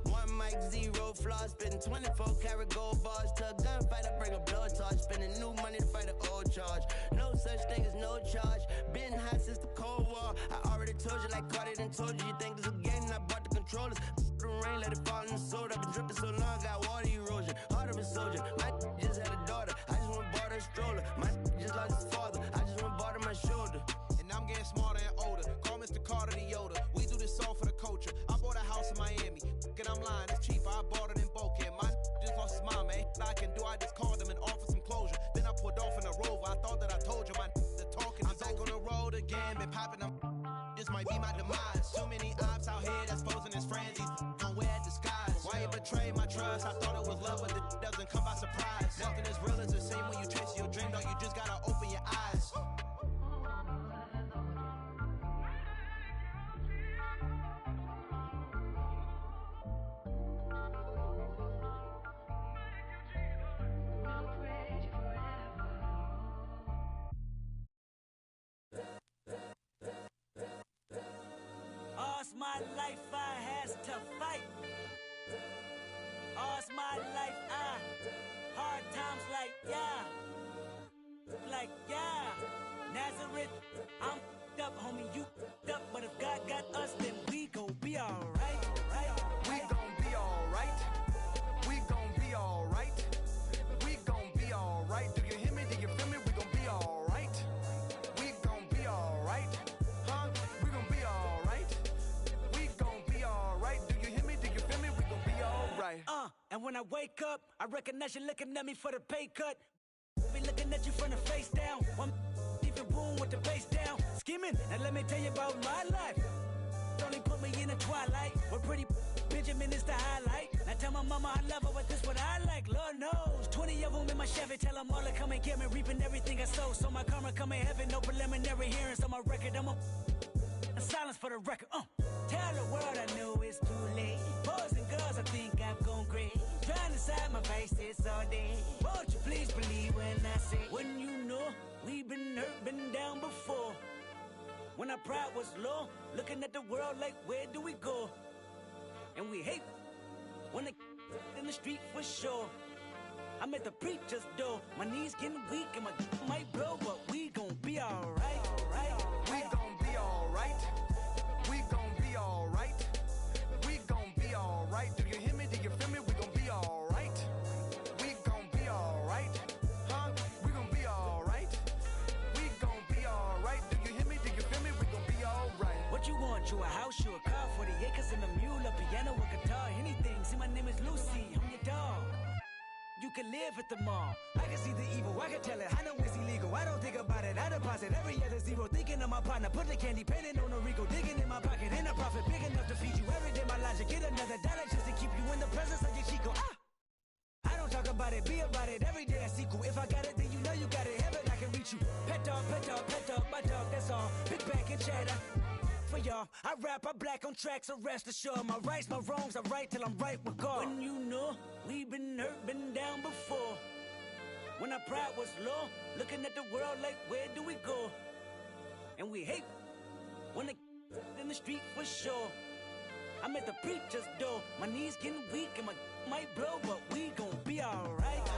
One mic, zero flaws. Spitting 24 karat gold bars. To a gunfighter, bring a blowtorch. Spending new money to fight an old charge. No such thing as no charge. Been hot since the Cold War. I already told you like Cardi done told you. You think this a game and I bought the controllers. The rain, let it fall in the soda. I've been dripping so long, got water erosion. Heart of a soldier. My just had a daughter. I just went bought her a stroller. My just lost his father. I just went bought her my shoulder. And I'm getting smarter and older. Call Mr. Carter the Yoda. We do this all for the culture. I bought a house in Miami. And I'm lying, it's cheaper. I bought it in Boca. My just lost his mom, man. I can do, I just called him and offered some closure. Then I pulled off in a Rover. I thought that I told you my the talking. I'm back on the road again, been popping them. This might be my demise. Too many ops out here that's posing as friends. These gon' wear disguise. Why you betray my trust? I thought it was love, but it doesn't come by surprise. Nothing as real as it seems when you chase your dream. No, you just gotta open your eyes. All's my life I has to fight. All's my life hard times like Nazareth. I'm up, homie, you up, but if God got us, then we gon' be alright. We gon' be alright. We gon' be alright. We gon' be alright. Do you hear me? Do you feel me? We gon' be alright. We gon' be alright. Huh? We gon' be alright. We gon' be alright. Do you hear me? Do you feel me? We gon' be alright. And when I wake up, I recognize you looking at me for the pay cut. Be looking at you from the face down. One even boom with the face down. Skimming, and let me tell you about my life. Only put me in the twilight. We're pretty Benjamin is the highlight. Now tell my mama I love her, but this what I like. Lord knows, 20 of them in my Chevy. Tell them all to come and get me, reaping everything I sow. So my karma come in heaven, no preliminary hearings on my record. I'm a silence for the record. Tell the world I know it's too late. Boys and girls, I think I've gone crazy. Trying to side my face this all day. Won't you please believe when I say, when you know we've been hurt, been down before. When our pride was low, looking at the world like, where do we go? And we hate when they in the street for sure. I'm at the preacher's door. My knees getting weak and my might blow, but we gon' be alright. We gon' be alright. We gon' be alright. We gon' be alright. Do you hear me? Do you feel me? We gon' be alright. We gon' be alright. Huh? We gon' be alright. We gon' be alright. Do you hear me? Do you feel me? We gon' be alright. What you want? You a house, you a car, 40 acres and a mule, a piano, a guitar, anything. See, my name is Lucy, I'm your dog. You can live at the mall. I can see the evil, I can tell it. I know it's illegal, I don't think about it. I deposit every other zero, thinking of my partner. Put the candy, painting on a Rico, digging in my pocket. In a profit big enough to feed you every day. My logic, get another dollar just to keep you in the presence of your Chico. I don't talk about it, be about it. Every day I sequel. If I got it, then you know you got it. Heaven, I can beat you. Pet dog, my dog, that's all. Big back and chatter. For y'all, I rap, I black on tracks, so rest assured. My rights, my wrongs, I right till I'm right with God. When you know, we been hurt, been down before. When our pride was low, looking at the world like, where do we go? And we hate when they in the street for sure. I'm at the preacher's door, my knees getting weak and my might blow, but we gon' be alright.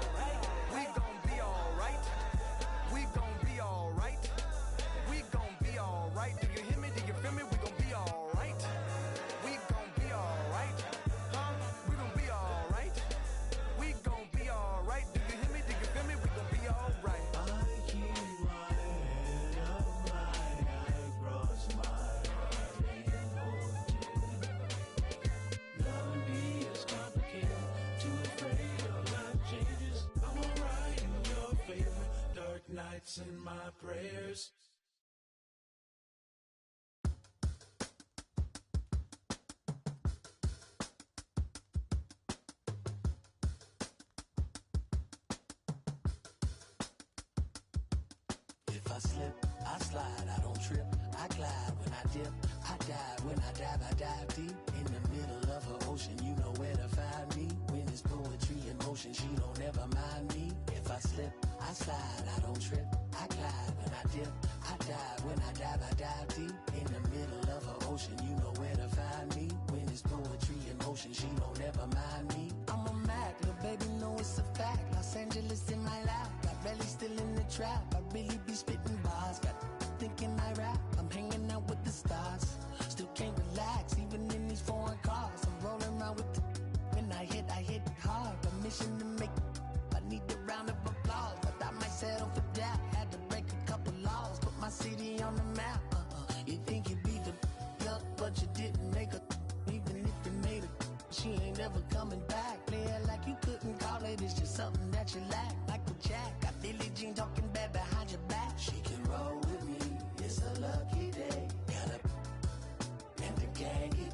We gon' be alright. We gon' be alright. We gon' be alright. Do you hear me? Do you feel me? We gon' be alright. We gon' be alright. Huh? We gon' be alright. We gon' be alright. Do you hear me? Do you feel me? We gon' be alright. I keep my head up high, I cross my heart and hold you. Loving me is complicated, too afraid of life changes. I'm alright in your favor, dark nights in my prayers. If I slip, I slide, I don't trip, I glide when I dip, I dive, when I dive deep. In the middle of her ocean, you know where to find me. When it's poetry in motion, she don't ever mind me. If I slip, I slide, I don't trip, I glide when I dip, I dive, when I dive deep. In the middle of her ocean, you know where to find me. When it's poetry in motion, she don't ever mind me. I'm a Mac, little baby, know it's a fact. Los Angeles in my lap, got belly still in the trap. I really be spitting bars, got thinking I rap. I'm hanging out with the stars, still can't relax, even in these foreign cars. I'm rolling around with the when I hit hard. A mission to make, I need a round of applause. But I might settle for that, had to break a couple laws, put my city on the map. You think you beat the up, but you didn't make a. Even if you made it, she ain't ever coming back. Play it like you couldn't call it, it's just something that you lack. Michael Jack, got Billie Jean talking bad behind your back. She can roll with me, it's a lucky day. Got up and the gang it.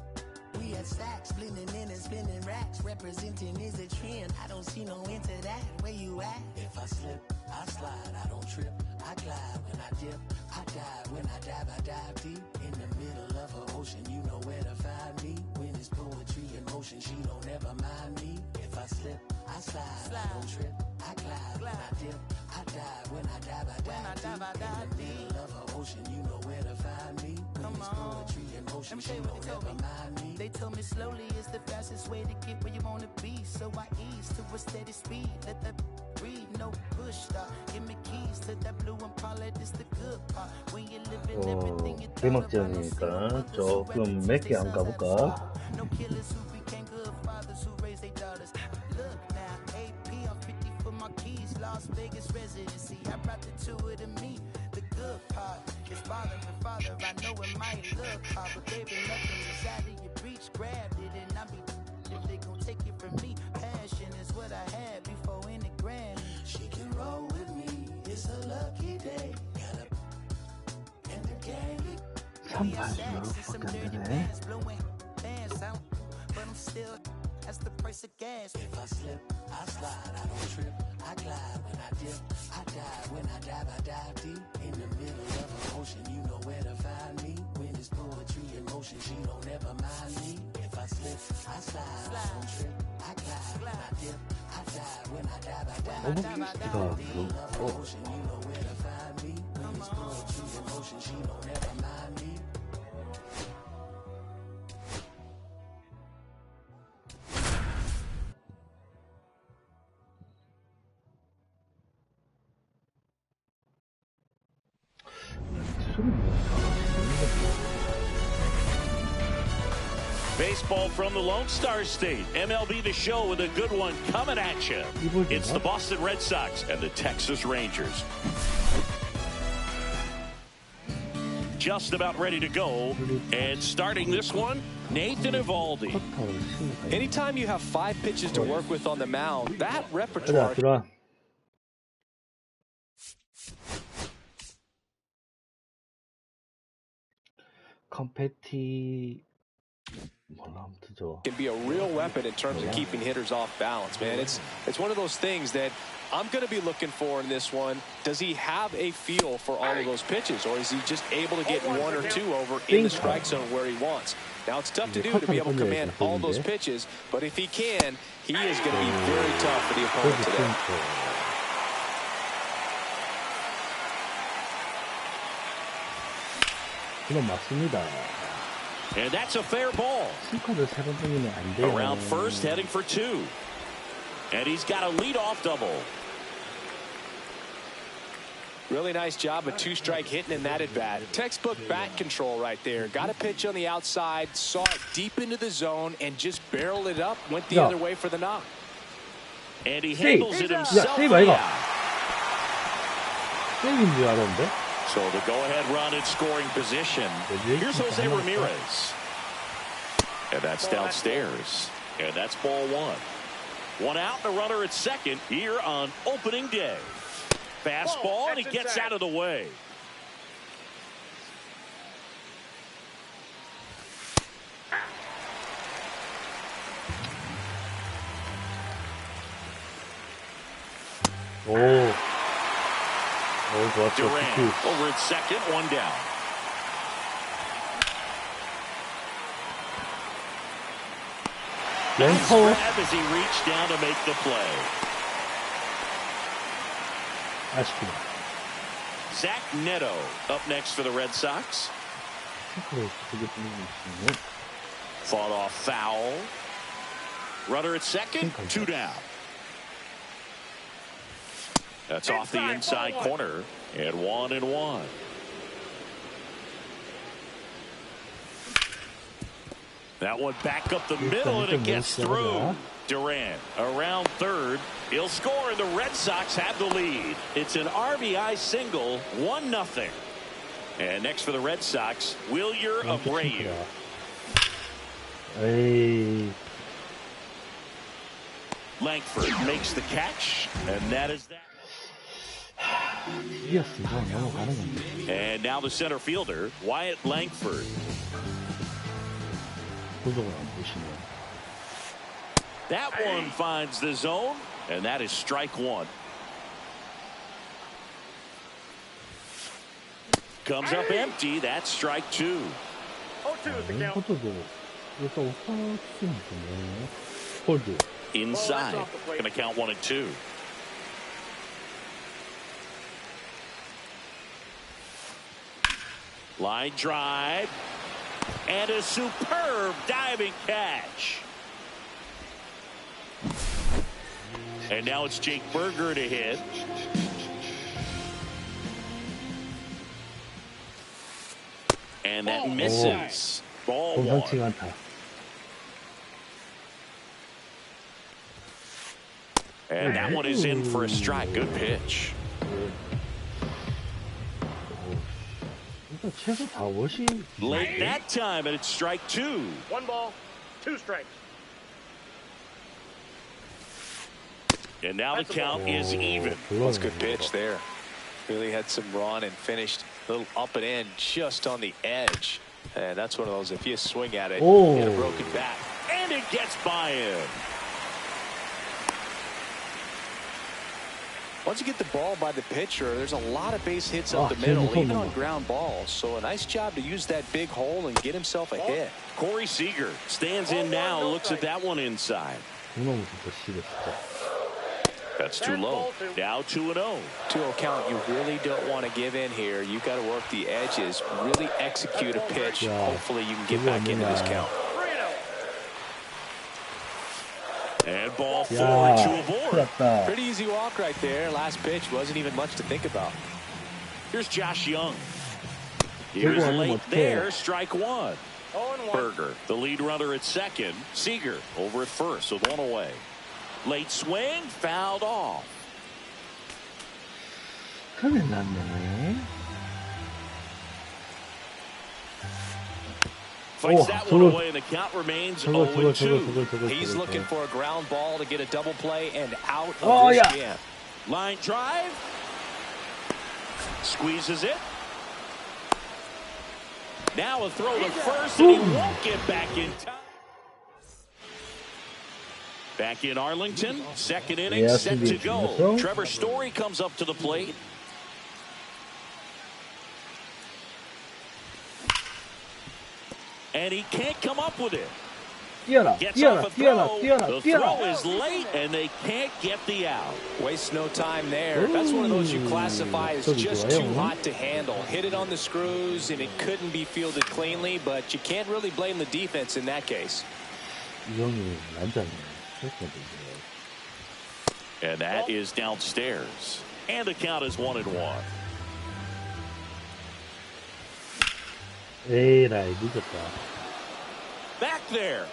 We had stacks, blending in and spinning racks. Representing is a trend, I don't see no end to that. Where you at? If I slip, I slide, I don't trip, I glide when I dip, I dive, when I dive deep. In the middle of her ocean, you know where to find me. When it's poetry in motion, she don't ever mind me. If I slip, I slide, I don't trip, I glide when I dip, I dive, when I dive deep. In the middle of her ocean, you know where to find me. When it's poetry in motion, she don't ever mind me. They told me slowly is the fastest way to get where you wanna be. So I ease to a steady speed. Let that breathe, no push stop. Give me keys to that blue Impala, this the good part. When you live in everything you 개막전이니까 조금 몇 개 안 가볼까? No killers who became good fathers who raised their daughters. Look now, AP, I'm 50 for my keys. Las Vegas residency, I brought the two of them me. The good part is father and father. I know it might look hard, but baby, nothing is out of your reach. Grabbed it and I be if they gon' take it from me. Passion is what I had before any Grammy. She can roll with me, it's a lucky day. Got up and the gang it. 380밖에 안 되네. But I'm still, that's the price of gas. If I slip, I slide, I don't trip, I glide when I dip, I dive, when I dive deep. In the middle of an ocean, you know where to find me. When it's poetry in motion, she don't ever mind me. If I slip, I slide, I don't trip, I glide when I dip, I dive, when I dive deep. In the middle of an ocean, you know where to find me. When it's poetry in motion, she don't ever mind me. Baseball from the Lone Star State. MLB The Show with a good one coming at you. It's the Boston Red Sox and the Texas Rangers. Just about ready to go. And starting this one, Nathan Eovaldi. Anytime you have 5 pitches to work with on the mound, that repertoire... 컴패티 Can be a real weapon in terms of keeping hitters off balance, man. It's one of those things that I'm going to be looking for in this one. Does he have a feel for all of those pitches, or is he just able to get one or two over in the strike zone where he wants? Now, it's tough to do to be able to command all those pitches, but if he can, he is going to be very tough for the opponent today. And that's a fair ball. Around first, heading for 2. And he's got a leadoff double. Really nice job of two-strike hitting in that at-bat. Textbook bat control right there. Got a pitch on the outside, saw it deep into the zone, and just barreled it up, went the other way for the knock. And he handles it himself. So the go-ahead run in scoring position. Here's Jose Ramirez. And that's downstairs. And that's ball 1. 1 out and a runner at second here on opening day. Fastball, and he gets out of the way. Durant over at second, 1 down. Nice grab as he reached down to make the play. Zach Neto up next for the Red Sox. Fought off foul. Runner at second, 2 down. That's off the inside corner, and 1-1. That one back up the middle, and it gets through. Durant around third. He'll score, and the Red Sox have the lead. It's an RBI single, 1-0. And next for the Red Sox, Wilyer Abreu. Langford makes the catch, and that is that. And now the center fielder, Wyatt Langford. That one finds the zone, and that is strike 1. Comes up empty. That's strike 2. 0-2 is the count. Inside. Going to count 1 and 2. Line drive. And a superb diving catch. And now it's Jake Berger to hit. And that misses. Ball 1. And that one is in for a strike. Good pitch. Late that time, and it's strike 2. 1 ball, 2 strikes. And now the count is even. That's a good pitch there. Really had some run and finished a little up and in just on the edge. And that's one of those, if you swing at it, you get a broken bat. And it gets by him. Once you get the ball by the pitcher, there's a lot of base hits up the middle, even on ground balls. So a nice job to use that big hole and get himself a hit. Corey Seager stands in now, looks at that one inside. That's too low. Now 2-0. 2-0 count. You really don't want to give in here. You got to work the edges, really execute a pitch. Hopefully you can get back into this count. And ball 4 to avoid. Pretty easy walk right there. Last pitch wasn't even much to think about. Here's Josh Young. Here's late there, strike 1. Berger, the lead runner at second. Seager over at first with 1 away. Late swing, fouled off. Fights that one away, and the count remains 0-2. He's looking for a ground ball to get a double play and out of this jam. Line drive. Squeezes it. Now a throw to first, and he won't get back in time. Back in Arlington, second inning set to go. Trevor Story comes up to the plate. And he can't come up with it. Gets off a throw. The throw is late, and they can't get the out. Waste no time there. That's one of those you classify as just too hot to handle. Hit it on the screws, and it couldn't be fielded cleanly, but you can't really blame the defense in that case. And that is downstairs. And the count is 1-1. 에이라이 늦었다. Back there.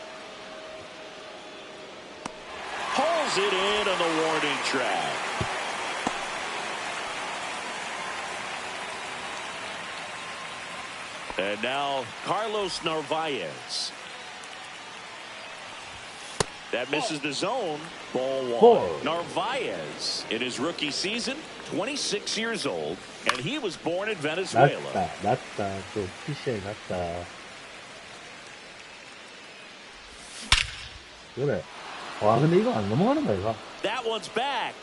Pulls it in on the warning track. And now Carlos Narvaez. That misses the zone. Ball one. Narvaez, in his rookie season, 26 years old, and he was born in Venezuela. 낮다. 또 PC에 낮다. 그래. 와, 근데 이거 안 넘어가는 거야, 이거. That one's back.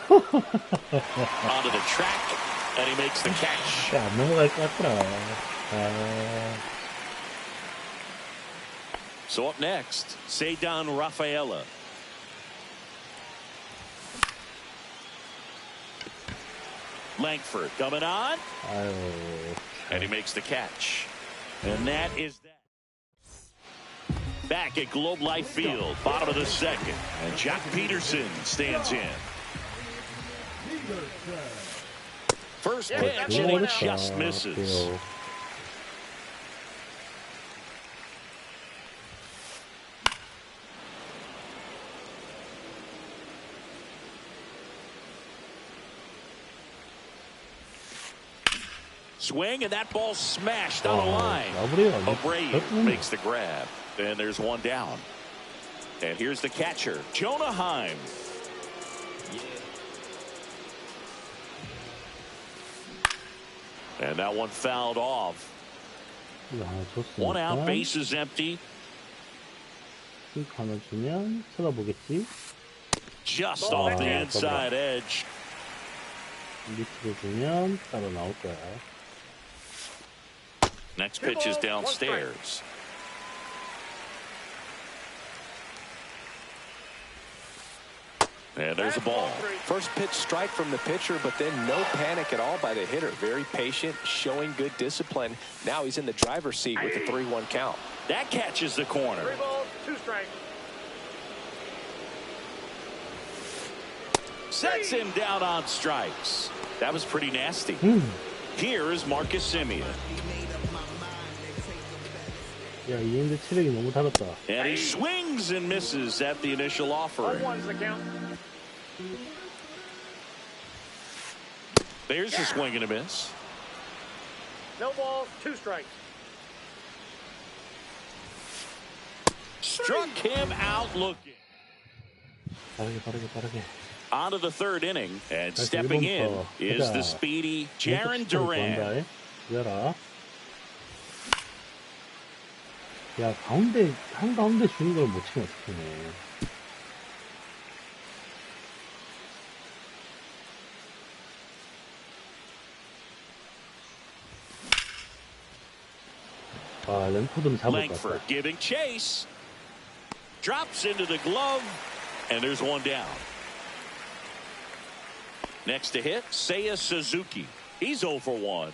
Onto the track, and he makes the catch. 안 넘어갈 것 같더라. So up next, Cedar Rafaela. Langford coming on. And he makes the catch. And that is that. Back at Globe Life Field, bottom of the second. And Jack Peterson stands in. First pitch, and he just misses. Swing, and that ball smashed on a line. Abreu makes the grab. And there's one down. And here's the catcher, Jonah Heim. And that one fouled off. One out, base is empty. 하나 주면 쳐다보겠지. Just off the inside edge. 밑으로 주면 따로 나올 거야. Next pitch is downstairs. And there's a ball. First pitch strike from the pitcher, but then no panic at all by the hitter. Very patient, showing good discipline. Now he's in the driver's seat with a 3-1 count. That catches the corner. 3 balls, 2 strikes. Sets him down on strikes. That was pretty nasty. Here is Marcus Semien. 야, 이인데 체력이 너무 달았다. And he swings and misses at the initial offering. 0-1's the count. There's a swing and a miss. No balls, 2 strikes. Struck him out looking. 빠르게. On to the third inning, and stepping in is the speedy Jarren Duran. 열어. 야, 한가운데 주는 걸 못 치면 어떡하네. 아, 랭포드는 잡을 것 같다. Langford giving chase. Drops into the glove, and there's one down. Next to hit, Seiya Suzuki. He's 0 for 1.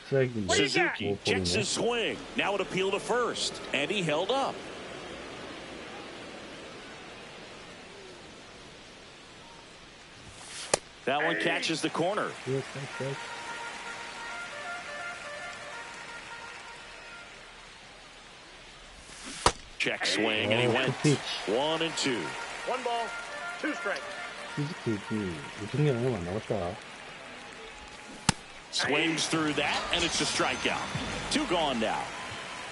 Suzuki checks his swing. Now an appeal to first, and he held up. That one catches the corner. Check swing, and he went 1-2. 1 ball, 2 strikes. 무슨 안 나왔다. Swings through that, and it's a strikeout. 2 gone now.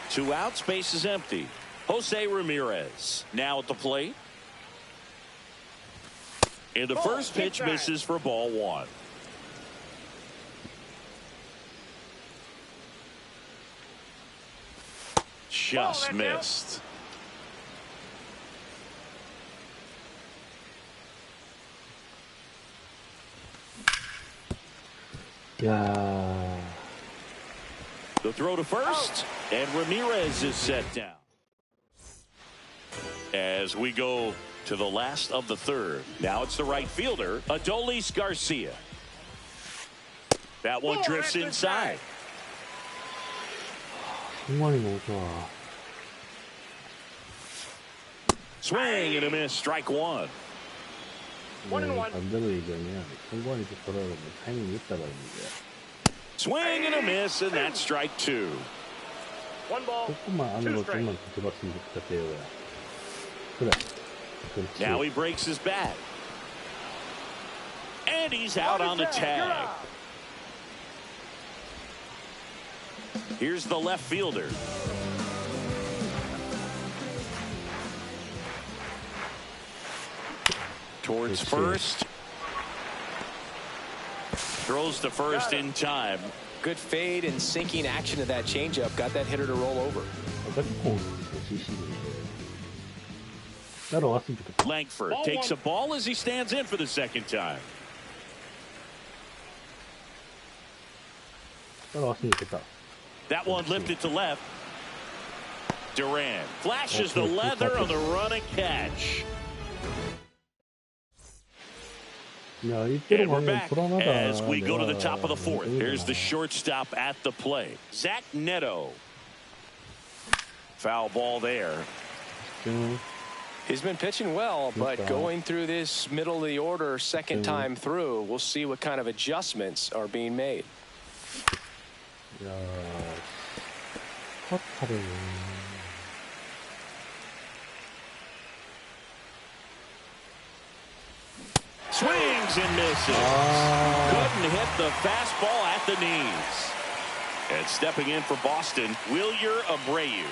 2 outs, base is empty. Jose Ramirez now at the plate. And the first pitch misses for ball 1. just missed. 야. The throw to first, and Ramirez is set down. As we go to the last of the third. Now it's the right fielder, Adolis Garcia. That one drifts inside. 정말이 너무 좋아. Swing and a miss, strike one. 반대로 얘기하면 성관이 좀 돌아가면 타이밍이 있다라는 얘기야. Swing and a miss, and that's strike two. 조금만 안으로 좀만 들어봤으면 좋겠다. 그래. 그렇지. Now he breaks his bat. And he's out on the tag. Here's the left fielder. Towards first. Throws to first in time. Good fade and sinking action of that changeup. Got that hitter to roll over. Langford takes a ball as he stands in for the second time. That one lifted to left. Duran flashes the leather on the run and catch. And we're back as we go to the top of the fourth. Here's the shortstop at the plate, Zach Neto. Foul ball there. He's been pitching well, but going through this middle of the order second time through, we'll see what kind of adjustments are being made. Swings and misses. Couldn't hit the fastball at the knees. And stepping in for Boston, Wilyer Abreu.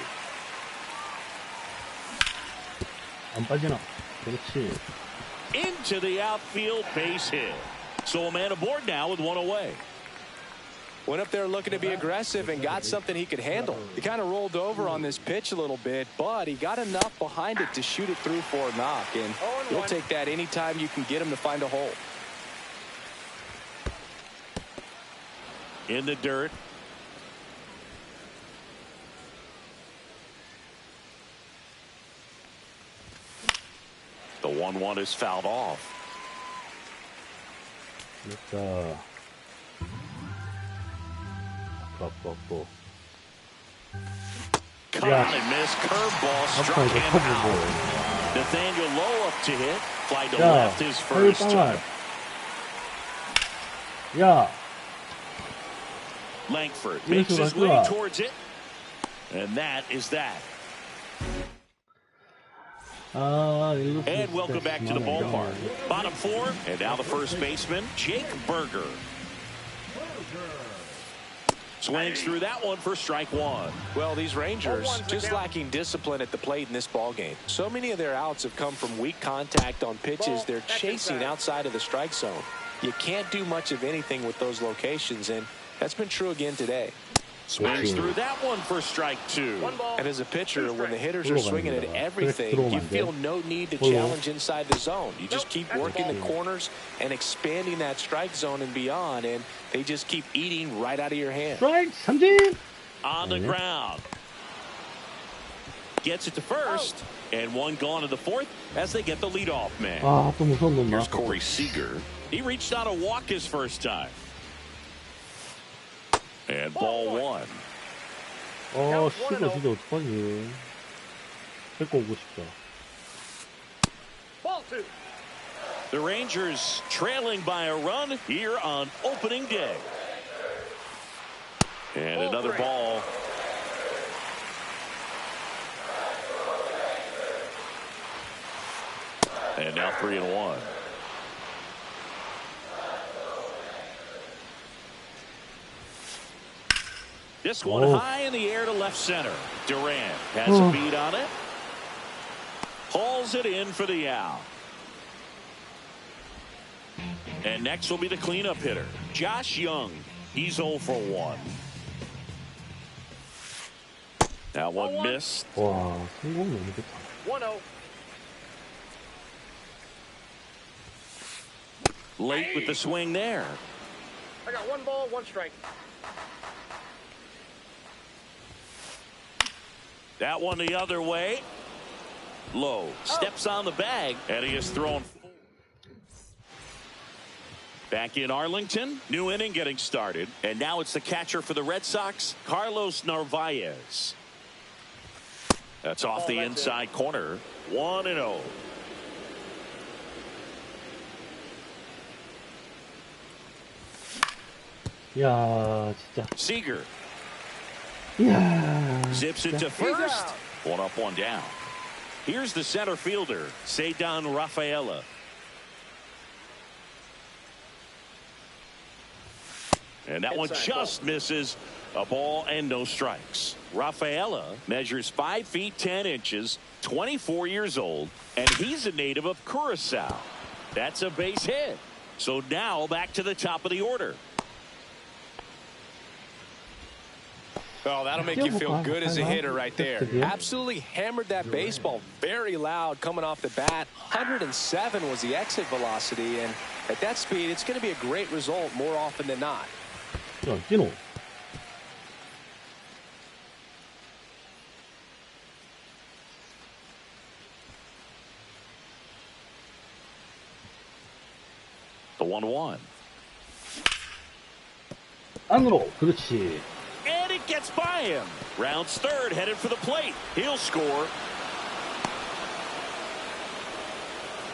안 빠지나? 그렇지. Into the outfield, base hit. So a man aboard now with one away. Went up there looking to be aggressive and got something he could handle. He kind of rolled over on this pitch a little bit, but he got enough behind it to shoot it through for a knock. And you'll take that anytime you can get him to find a hole. In the dirt. The 1-1 is fouled off. Cut and miss. Curveball struck him out. Nathaniel Lowe up to hit. Fly to left his first time. Langford makes his way towards it. And that is that. And welcome back to the ballpark. Bottom four, and now the first baseman, Jake Berger. Swings through that one for strike one. Well, these Rangers just lacking discipline at the plate in this ballgame. So many of their outs have come from weak contact on pitches they're chasing outside of the strike zone. You can't do much of anything with those locations, and that's been true again today. Swings through that one for strike two. And as a pitcher, when the hitters are swinging at everything, you feel no need to challenge inside the zone. You just keep working the corners and expanding that strike zone and beyond, and they just keep eating right out of your hand. Strike, 삼진. On the ground. Gets it to first, and one gone to the fourth as they get the leadoff man. Here's Corey Seager. He reached out a walk his first time. And ball one. 시가 진짜 어떡하지? 데리고 오고 싶다. Ball two. The Rangers trailing by a run here on opening day. And another ball. And now 3-1. This one high in the air to left center. Duran has a beat on it. Hauls it in for the out. And next will be the cleanup hitter, Josh Young. He's 0 for 1. That one missed. 와, 성공 너무 좋다. 1-0. Late with the swing there. I got 1 ball, 1 strike. That one the other way. Low steps on the bag, and he is thrown. Back in Arlington, new inning getting started, and now it's the catcher for the Red Sox, Carlos Narvaez. That's off the inside corner. 1-0. 야, 진짜. Seager 이야. zips it to first. 1 up, 1 down. Here's the center fielder, Ceddanne Rafaela. And that one just misses. A ball and no strikes. Rafaela measures 5 feet 10 inches, 24 years old, and he's a native of Curacao. That's a base hit. So now back to the top of the order. Oh, that'll make you feel good as a hitter right there. Absolutely hammered that baseball very loud coming off the bat. 107 was the exit velocity, and at that speed, it's going to be a great result more often than not. 야, 뛰노. The 1-1. 안으로. 그렇지. And it gets by him. Rounds third, headed for the plate. He'll score.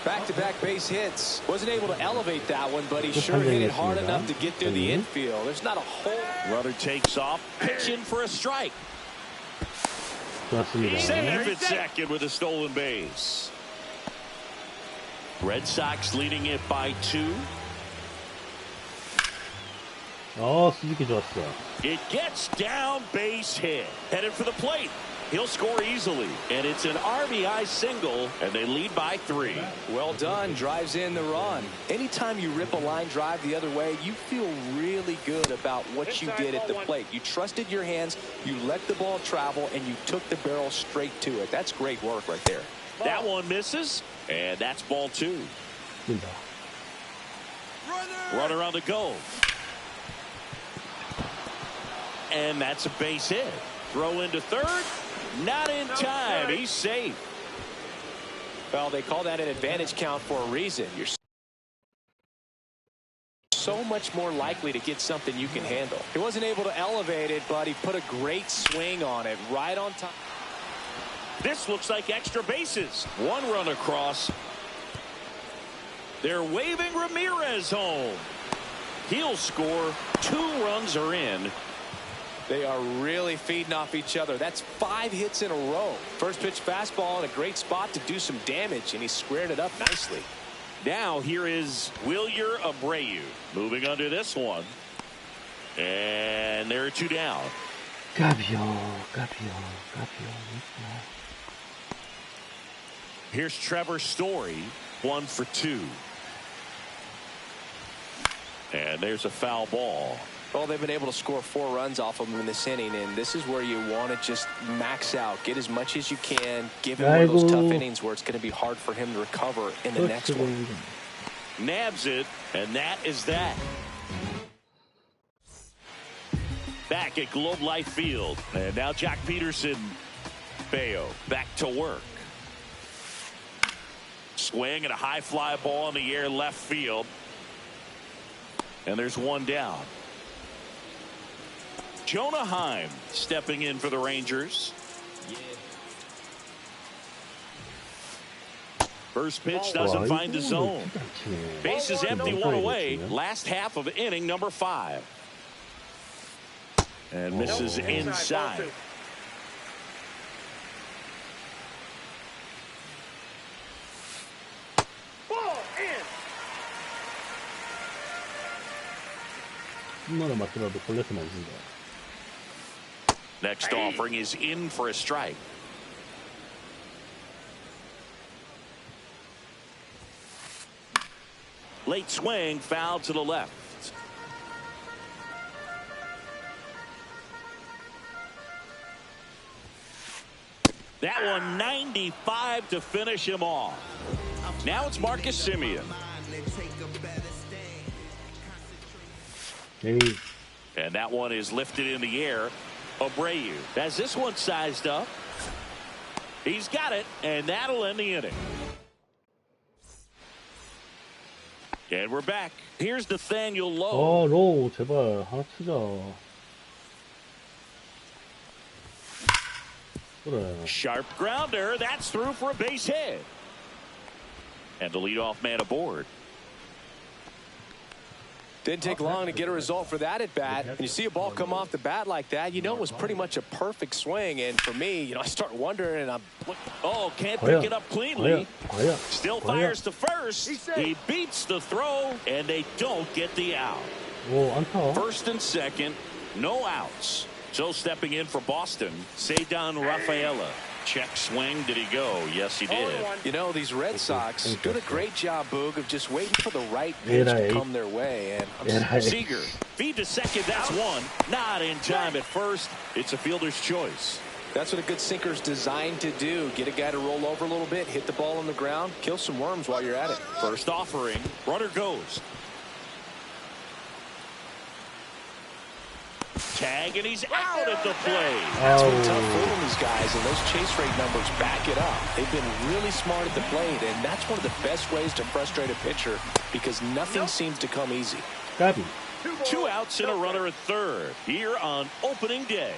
Back-to-back base hits. Wasn't able to elevate that one, but he sure hit it hard enough to get through the infield. There's not a whole... Runner takes off. Pitch in for a strike. 좋았습니다. Safe at second with a stolen base. Red Sox leading it by 2. 수직이 좋았어. It gets down, base hit. Headed for the plate. He'll score easily. And it's an RBI single, and they lead by 3. Well done. Drives in the run. Anytime you rip a line drive the other way, you feel really good about what you did at the plate. You trusted your hands, you let the ball travel, and you took the barrel straight to it. That's great work right there. That one misses, and that's ball 2. Runner on the go. And that's a base hit. Throw into third. Not in time. He's safe. Well, they call that an advantage count for a reason. You're so much more likely to get something you can handle. He wasn't able to elevate it, but he put a great swing on it right on top. This looks like extra bases. 1 run across. They're waving Ramirez home. He'll score. 2 runs are in. They are really feeding off each other. That's 5 hits in a row. First pitch fastball in a great spot to do some damage, and he squared it up nicely. Now here is Wilyer Abreu moving under this one. And there are 2 down. 까비요. Here's Trevor Story, 1 for 2. And there's a foul ball. Well, they've been able to score 4 runs off of him in this inning, and this is where you want to just max out, get as much as you can, give him one of those tough innings where it's going to be hard for him to recover in the next one. Nabs it, and that is that. Back at Globe Life Field, and now Jack Peterson, Bayo, back to work. Swing and a high fly ball in the air left field. And there's 1 down. Jonah Heim stepping in for the Rangers. First pitch doesn't find the zone. Base is empty, 1 away. Last half of inning number 5. And misses inside. 홈런을 맞더라도 걸렸으면 안 된다. Next offering is in for a strike. Late swing, foul to the left. That one 95 to finish him off. Now it's Marcus Semien. Hey. And that one is lifted in the air. Abreu has this one sized up. He's got it, and that'll end the inning. And we're back. Here's Nathaniel Lowe. 로우 제발 하나 치자. 그래. Sharp grounder. That's through for a base hit. And the leadoff man aboard. Didn't take long to get a result for that at bat. When you see a ball come off the bat like that, you know it was pretty much a perfect swing. And for me, I start wondering, and I'm can't pick it up cleanly. Still fires to first. He beats the throw, and they don't get the out. First and second, no outs. So stepping in for Boston, Cedar Rafaela. Check swing. Did he go? Yes, he did. You know, these Red Sox doing a great job, Boog, of just waiting for the right pitch to come their way. And Seager, feed to second. That's one. Not in time at first. It's a fielder's choice. That's what a good sinker's designed to do. Get a guy to roll over a little bit, hit the ball on the ground, kill some worms while you're at it. First offering. Runner goes. Tag, and he's out at the plate. That's been tough fooling these guys, and those chase rate numbers back it up. They've been really smart at the plate, and that's one of the best ways to frustrate a pitcher because nothing seems to come easy. Two outs and a runner at third here on opening day.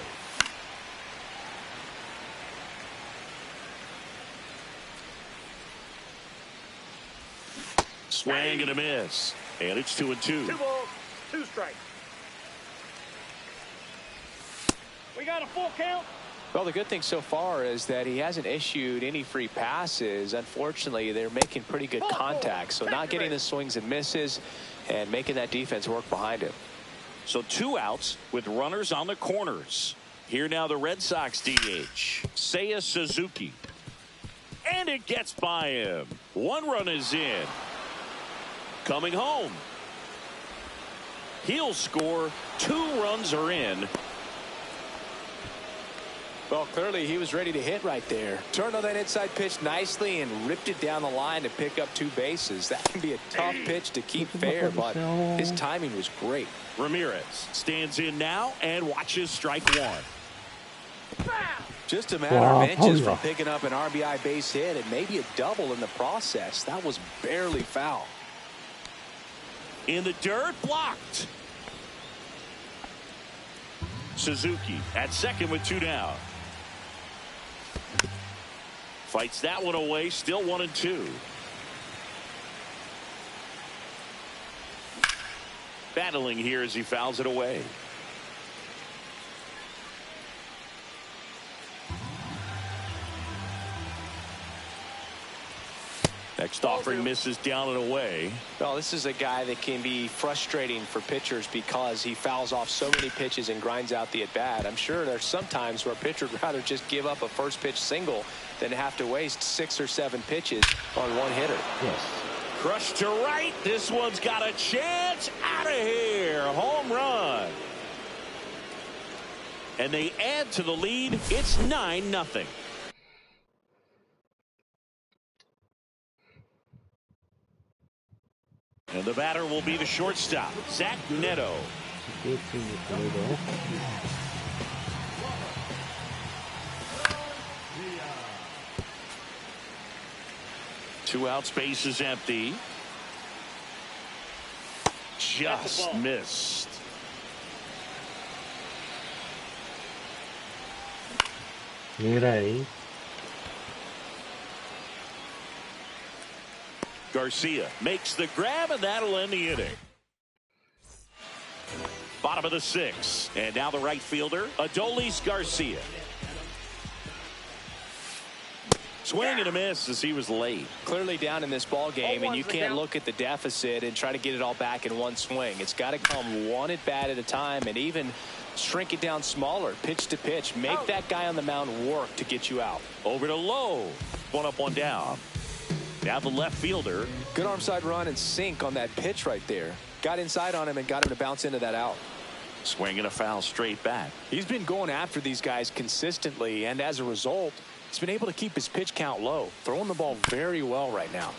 Swing and a miss, and it's 2-2. 2 balls, 2 strikes. We got a full count. Well, the good thing so far is that he hasn't issued any free passes. Unfortunately, they're making pretty good contact, so not getting the swings and misses and making that defense work behind him. So 2 outs with runners on the corners. Here now the Red Sox DH, Seiya Suzuki. And it gets by him. 1 run is in. Coming home. He'll score. 2 runs are in. Well, clearly he was ready to hit right there. Turned on that inside pitch nicely and ripped it down the line to pick up 2 bases. That can be a tough pitch to keep fair, but his timing was great. Ramirez stands in now and watches strike 1. Just a matter of inches from picking up an RBI base hit and maybe a double in the process. That was barely foul. In the dirt, blocked. Suzuki at second with 2 down. Fights that one away, still 1-2. Battling here as he fouls it away. Next offering misses down and away. Well, this is a guy that can be frustrating for pitchers because he fouls off so many pitches and grinds out the at-bat. I'm sure there's some times where a pitcher would rather just give up a first pitch single than have to waste 6 or 7 pitches on 1 hitter. Yes. Crushed to right. This one's got a chance. Out of here. Home run. And they add to the lead. It's 9-0. And the batter will be the shortstop, Zach Neto. Two out, space is empty. Just missed. Garcia makes the grab, and that'll end the inning. Bottom of the 6th, and now the right fielder, Adolis Garcia. Swing and a miss as he was late. Clearly down in this ball game, and you can't look at the deficit and try to get it all back in one swing. It's got to come 1 at bat at a time, and even shrink it down smaller, pitch to pitch. Make that guy on the mound work to get you out. Over to Lowe. 1 up, 1 down. Now the left fielder. Good arm side run and sink on that pitch right there. Got inside on him and got him to bounce into that out. Swing and a foul straight back. He's been going after these guys consistently, and as a result, He's been able to keep his pitch count low, throwing the ball very well right now.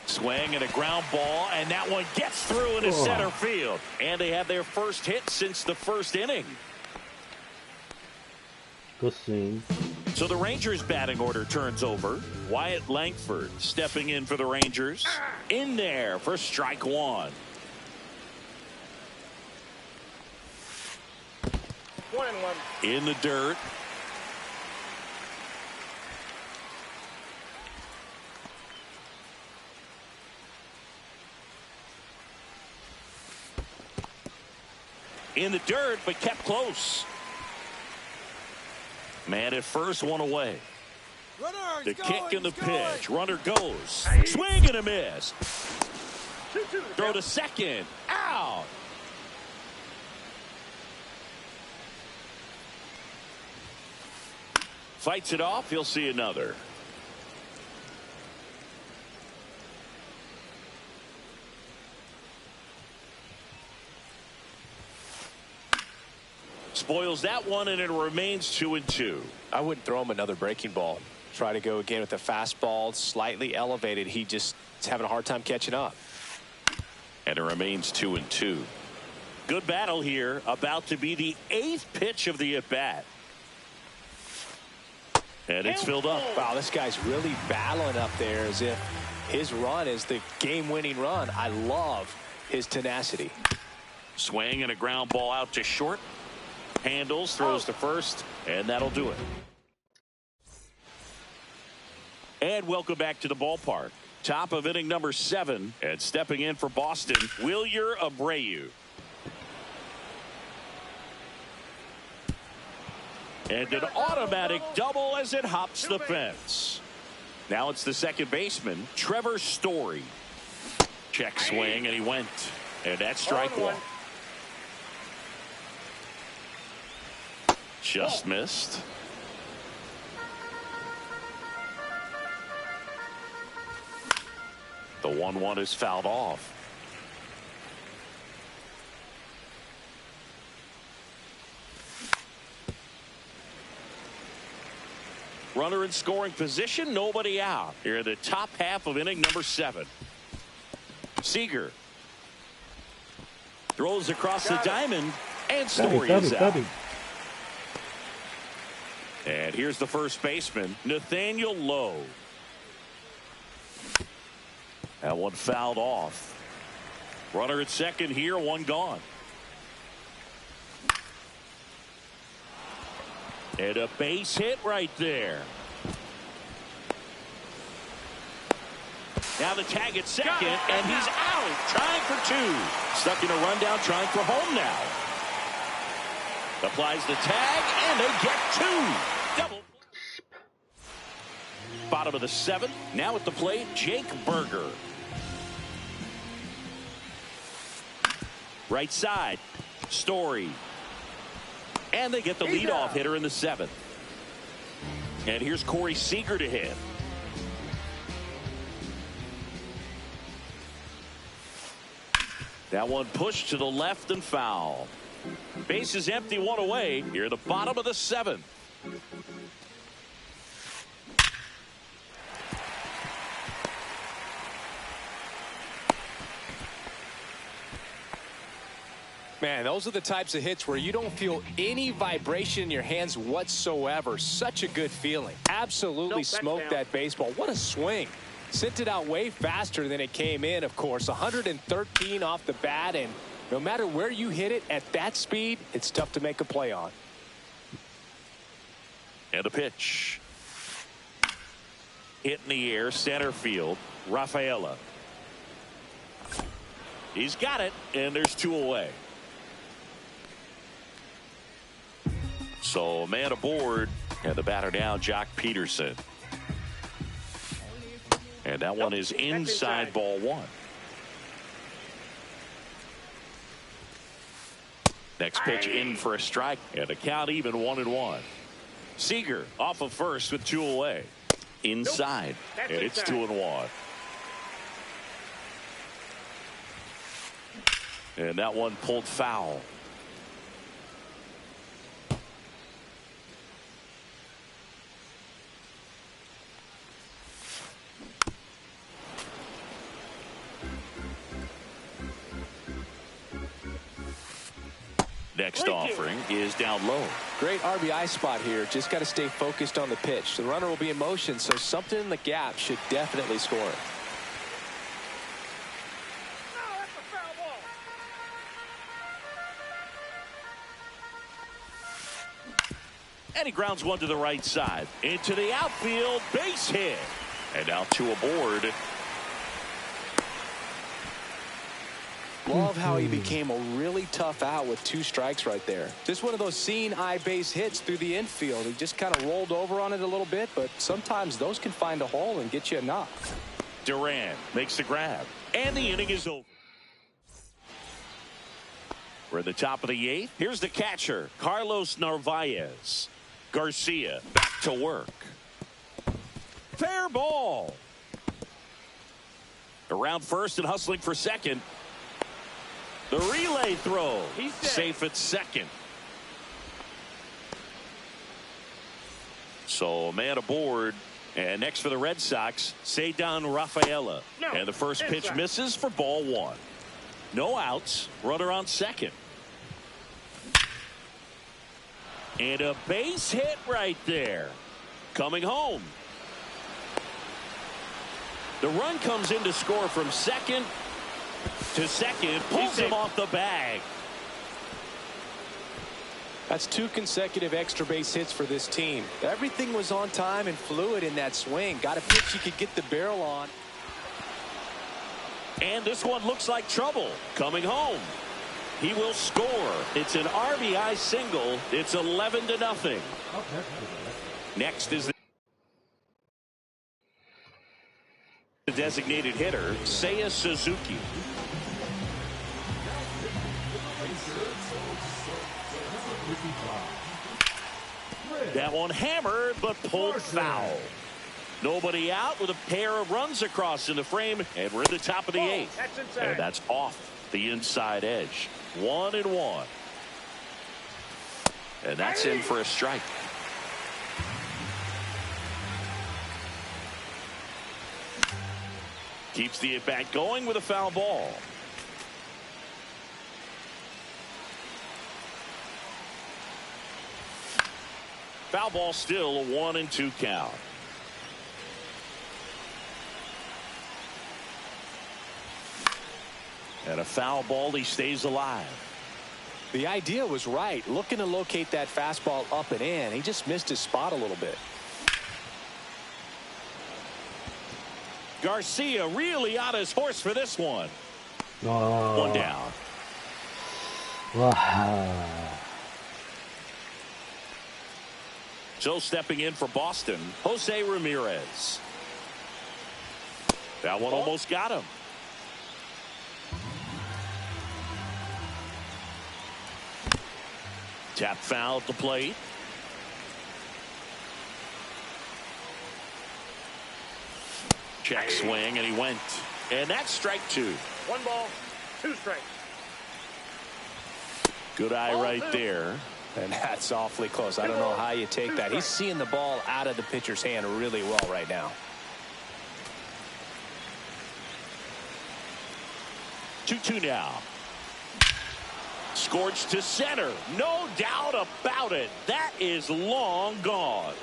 Swing and a ground ball, and that one gets through into center field. And they have their first hit since the first inning. Good swing. So the Rangers batting order turns over. Wyatt Langford stepping in for the Rangers. In there for strike one. 1-1. In the dirt. In the dirt, but kept close. Man at first, one away. The kick and the pitch. Runner goes. Swing and a miss. Throw to second. Out. Fights it off. He'll see another. Spoils that one, and it remains 2-2. I wouldn't throw him another breaking ball. Try to go again with the fastball, slightly elevated. He just is having a hard time catching up. And it remains 2-2. Good battle here. About to be the 8th pitch of the at-bat. And it's filled up. Wow, this guy's really battling up there as if his run is the game-winning run. I love his tenacity. Swing and a ground ball out to short. Handles, throws to first, and that'll do it. And welcome back to the ballpark. Top of inning number 7, and stepping in for Boston, Wilyer Abreu. And an automatic double as it hops the fence. Now it's the second baseman, Trevor Story. Check swing, and he went. And that's strike one. Just missed. The 1-1 is fouled off. Runner in scoring position, nobody out. Here in the top half of inning number 7. Seager throws across the diamond, and Story is out. And here's the first baseman, Nathaniel Lowe. That one fouled off. Runner at second here, one gone. And a base hit right there. Now the tag at second, and he's out, trying for 2. Stuck in a rundown, trying for home now. Applies the tag, and they get 2. Double. Bottom of the 7th. Now at the plate, Jake Berger. Right side, Story. And they get the leadoff hitter in the 7th. And here's Corey Seager to hit. That one pushed to the left and foul. Base is empty, one away. Here at the bottom of the 7th. Man, those are the types of hits where you don't feel any vibration in your hands whatsoever. Such a good feeling. Absolutely smoked that baseball. What a swing. Sent it out way faster than it came in, of course. 113 off the bat, and no matter where you hit it at that speed, it's tough to make a play on. And a pitch. Hit in the air, center field, Rafaela. He's got it, and there's 2 away. So man aboard, and the batter now, Jock Peterson. And that one is inside ball 1. Next pitch in for a strike, and a count even 1-1. Seager off of first with 2 away. Inside, and it's 2-1. And that one pulled foul. Next offering is down low. Great RBI spot here. Just got to stay focused on the pitch. The runner will be in motion, so something in the gap should definitely score. And he grounds one to the right side. Into the outfield. Base hit. And now two aboard. Love how he became a really tough out with 2 strikes right there. Just one of those seeing eye base hits through the infield. He just kind of rolled over on it a little bit, but sometimes those can find a hole and get you a knock. Duran makes the grab. And the inning is over. We're at the top of the 8th. Here's the catcher, Carlos Narvaez. Garcia back to work. Fair ball. Around first and hustling for second. The relay throw. Safe at second. So a man aboard. And next for the Red Sox, Ceddanne Rafaela. And the first pitch misses for ball 1. No outs. Runner on second. And a base hit right there. Coming home. The run comes in to score from second to second. Pulls him off the bag. That's 2 consecutive extra base hits for this team. Everything was on time and fluid in that swing. Got a pitch you could get the barrel on. And this one looks like trouble. Coming home. He will score. It's an RBI single. It's 11-0. Next is the designated hitter, Seiya Suzuki. That one hammered, but pulled foul. Nobody out with a pair of runs across in the frame, and we're at the top of the 8th. And that's off the inside edge. 1-1. And that's in for a strike. Keeps the at-bat going with a foul ball. Foul ball, still a 1-2 count. And a foul ball, he stays alive. The idea was right. Looking to locate that fastball up and in. He just missed his spot a little bit. Garcia really on his horse for this one. Oh. One down. Wow. So stepping in for Boston, Jose Ramirez. That one almost got him. Tap foul at the plate. Check swing, and he went. And that's strike 2. 1 ball, 2 strikes. Good eye right there. And that's awfully close. I don't know how you take that. He's seeing the ball out of the pitcher's hand really well right now. 2-2 now. Scorched to center. No doubt about it. That is long gone.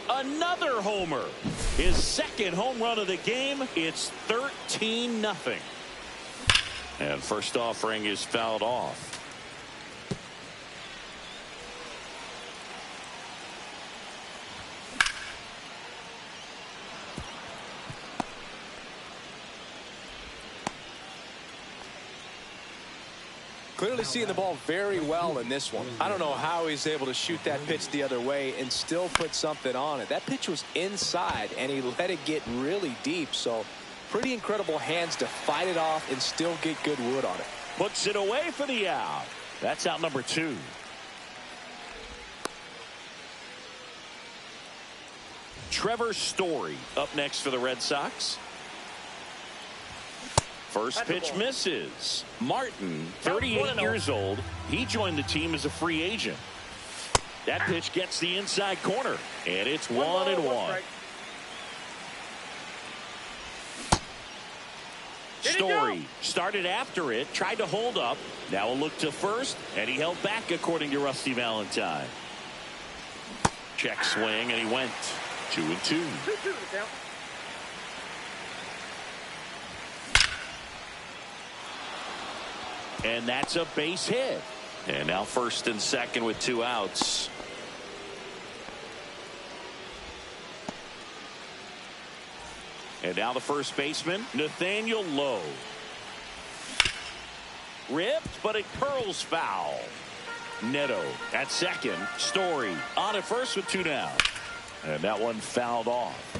Another homer. His second home run of the game. It's 13-0. And first offering is fouled off. Clearly seeing the ball very well in this one. I don't know how he's able to shoot that pitch the other way and still put something on it. That pitch was inside, and he let it get really deep. So pretty incredible hands to fight it off and still get good wood on it. Puts it away for the out. That's out number 2. Trevor Story up next for the Red Sox. First pitch misses. Martin, 38 years old. He joined the team as a free agent. That pitch gets the inside corner, and it's 1-1. Story started after it, tried to hold up. Now a look to first, and he held back, according to Rusty Valentine. Check swing, and he went 2-2. And that's a base hit. And now first and second with 2 outs. And now the first baseman, Nathaniel Lowe. Ripped, but it curls foul. Neto at second. Story on at first with 2 down. And that one fouled off.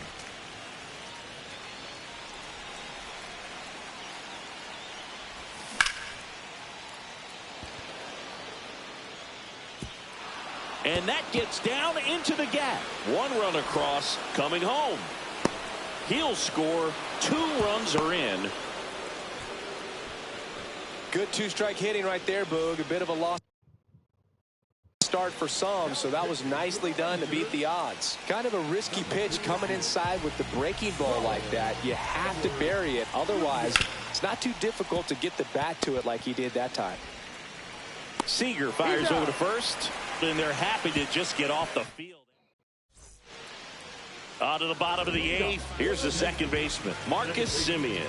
And that gets down into the gap. 1 run across, coming home. He'll score. 2 runs are in. Good 2-strike hitting right there, Boog. A bit of a lost start for some, so that was nicely done to beat the odds. Kind of a risky pitch coming inside with the breaking ball like that. You have to bury it. Otherwise, it's not too difficult to get the bat to it like he did that time. Seager fires over to first, and they're happy to just get off the field. On to the bottom of the 8th. Here's the second baseman, Marcus Semien.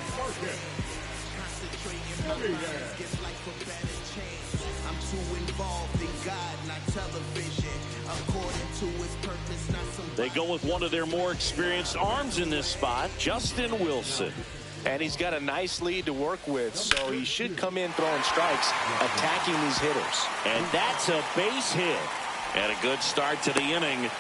They go with one of their more experienced arms in this spot, Justin Wilson. And he's got a nice lead to work with, so he should come in throwing strikes, attacking these hitters. And that's a base hit. And a good start to the inning.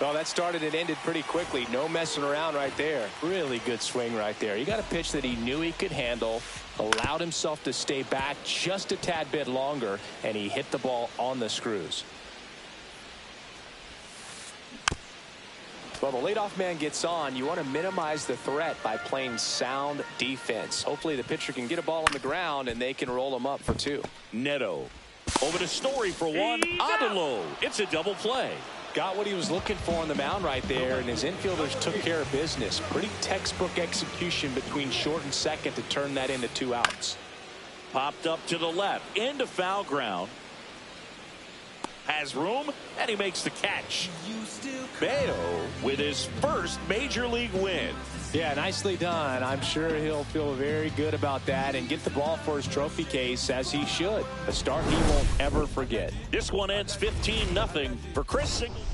Well, that started and ended pretty quickly. No messing around right there. Really good swing right there. He got a pitch that he knew he could handle, allowed himself to stay back just a tad bit longer, and he hit the ball on the screws. Well, the leadoff man gets on. You want to minimize the threat by playing sound defense. Hopefully the pitcher can get a ball on the ground and they can roll him up for 2. Neto over to Story for 1. Adelo. It's a double play. Got what he was looking for on the mound right there, and his infielders took care of business. Pretty textbook execution between short and second to turn that into 2 outs. Popped up to the left, into foul ground. Has room, and he makes the catch. Bayo with his first major league win. Yeah, nicely done. I'm sure he'll feel very good about that and get the ball for his trophy case, as he should. A start he won't ever forget. This one ends 15-0 for Chris Singleton.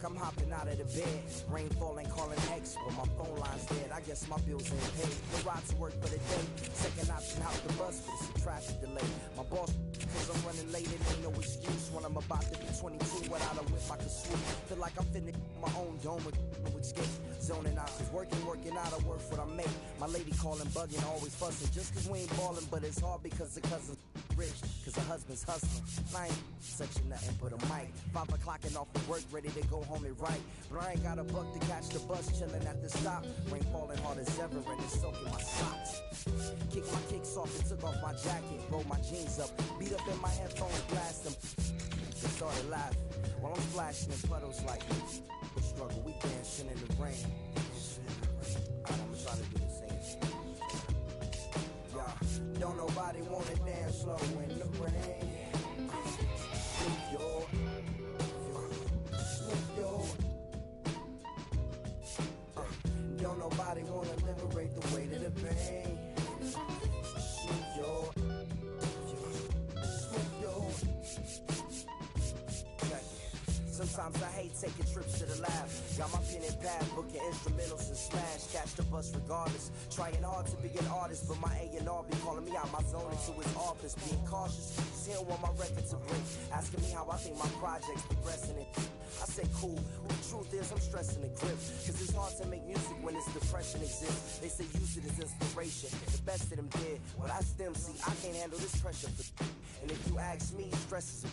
I'm hopping out of the bed. Rain falling, calling X, but my phone line's dead. I guess my bills ain't paid. No ride to work for the day. Second option, house the bus, but it's a traffic delay. My boss, cause I'm running late, and ain't no excuse when I'm about to be 22 without a whip I can swoop. Feel like I'm finna my own dome with no escape. Zoning out, cause working out of work what I make. My lady calling, bugging, always fussing. Just cause we ain't ballin', but it's hard because the cousin's rich, cause her husband's hustling. I ain't such a nothing but a mic. 5 o'clock and off of work, ready to go home and write. But I ain't got a buck to catch the bus, chillin' at the stop. Rain falling hard as ever, and it's soaking my socks. Kick my kicks off and took off my jacket. Roll my jeans up, beat up in my headphones, blast them. They started laughing while I'm splashing in puddles like this. We struggle, we dancing in the rain. Alright, I'm trying to do the same. Yeah, don't nobody wanna dance slow in the rain. Don't nobody wanna liberate the weight of the pain. Sometimes I hate taking trips to the lab. laugh. Got my pen and pad, booking instrumentals and smash. Catch the bus regardless. Trying hard to be an artist, but my A&R be calling me out my zone into his office. Being cautious, he don't want my record to break. Asking me how I think my project's progressing it. I say cool, but the truth is I'm stressing the grip. Cause it's hard to make music when this depression exists. They say use it as inspiration, the best of them did. But I still see I can't handle this pressure for. And if you ask me, stress is a.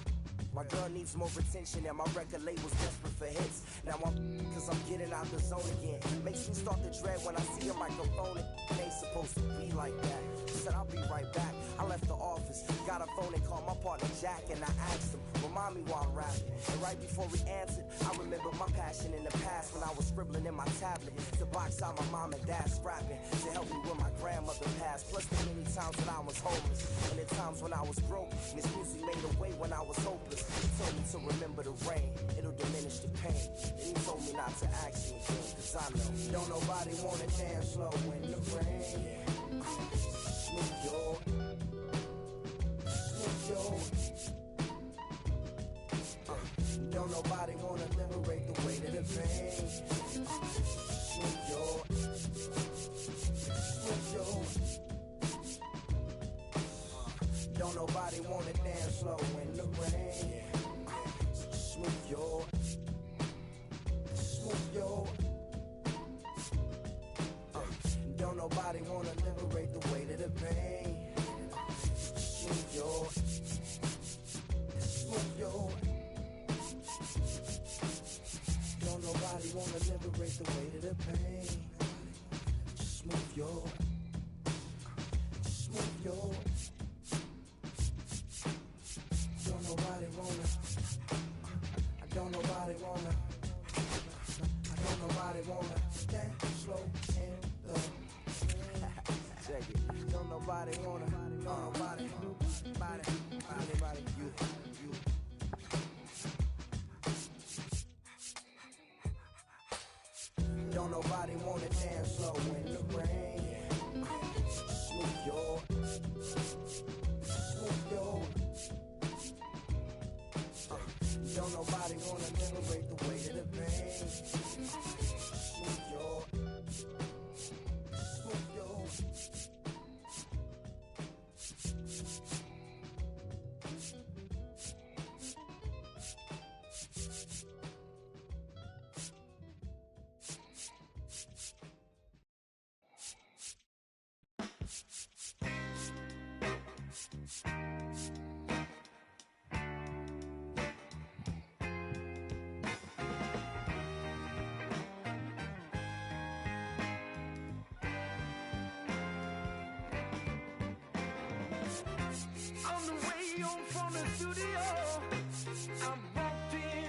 My girl needs more attention and my record label's desperate for hits. Now I'm cause I'm getting out the zone again. Makes me start to dread when I see a microphone. It ain't supposed to be like that. Said I'll be right back. I left the office, got a phone and called my partner Jack, and I asked him, remind me while I'm rapping. And right before he answered, I remember my passion in the past when I was scribbling in my tablet to box out my mom and dad scrapping to help me when my grandmother passed. Plus the many times when I was homeless and the times when I was broke. This music made a way when I was hopeless. He told me to remember the rain, it'll diminish the pain. And he told me not to ask him again, cause I know don't nobody wanna dance slow in the rain. Smooth your, smooth your. Don't nobody wanna liberate the weight of the pain. Smooth your, smooth your. Don't nobody wanna dance slow in the rain. Smooth your, smooth your. Don't nobody wanna liberate the weight of the pain. Smooth your, smooth your. Don't nobody wanna liberate the weight of the pain. Smooth your, smooth your. Don't nobody wanna. I don't nobody wanna. I don't nobody wanna dance slow in the. Check it. Don't nobody wanna. Don't nobody. Anybody. You. Don't nobody wanna dance slow in the rain. Smooth your, smooth your. Don't nobody wanna liberate the weight of the pain. Smooth your, smooth your.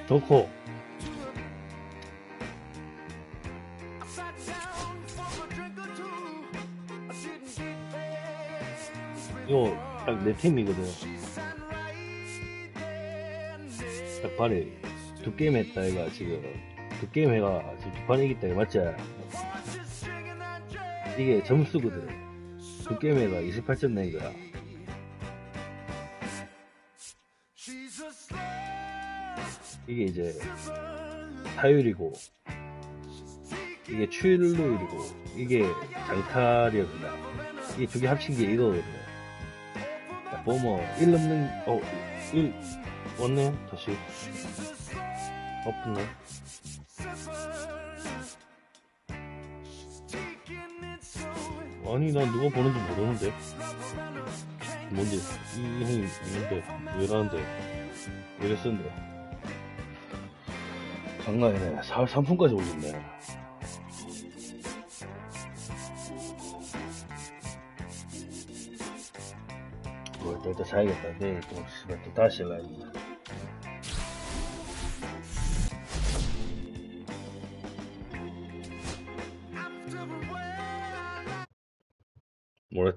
더쇼 이거 딱 내 팀이거든. 딱 발이 두 게임 했다 얘가 지금 두 게임 해가 지금 두 판 이겼다 이거 맞지? 이게 점수거든. 두 게임 해가 28점 낸 거야. 이게 이제 타율이고 이게 출루율이고 이게 장타력이다. 이게 두 개 합친 게 이거거든. 보면 1 넘는 1 왔네. 다시 엎었네. 아니 난 누가 보는지 모르는데 뭔데 이 형이 뭔데 왜 이러는데 왜 이랬었는데 장난이네. 4월 3분까지 올렸네. 일단 자야겠다. 내일 또 다시 해야겠다.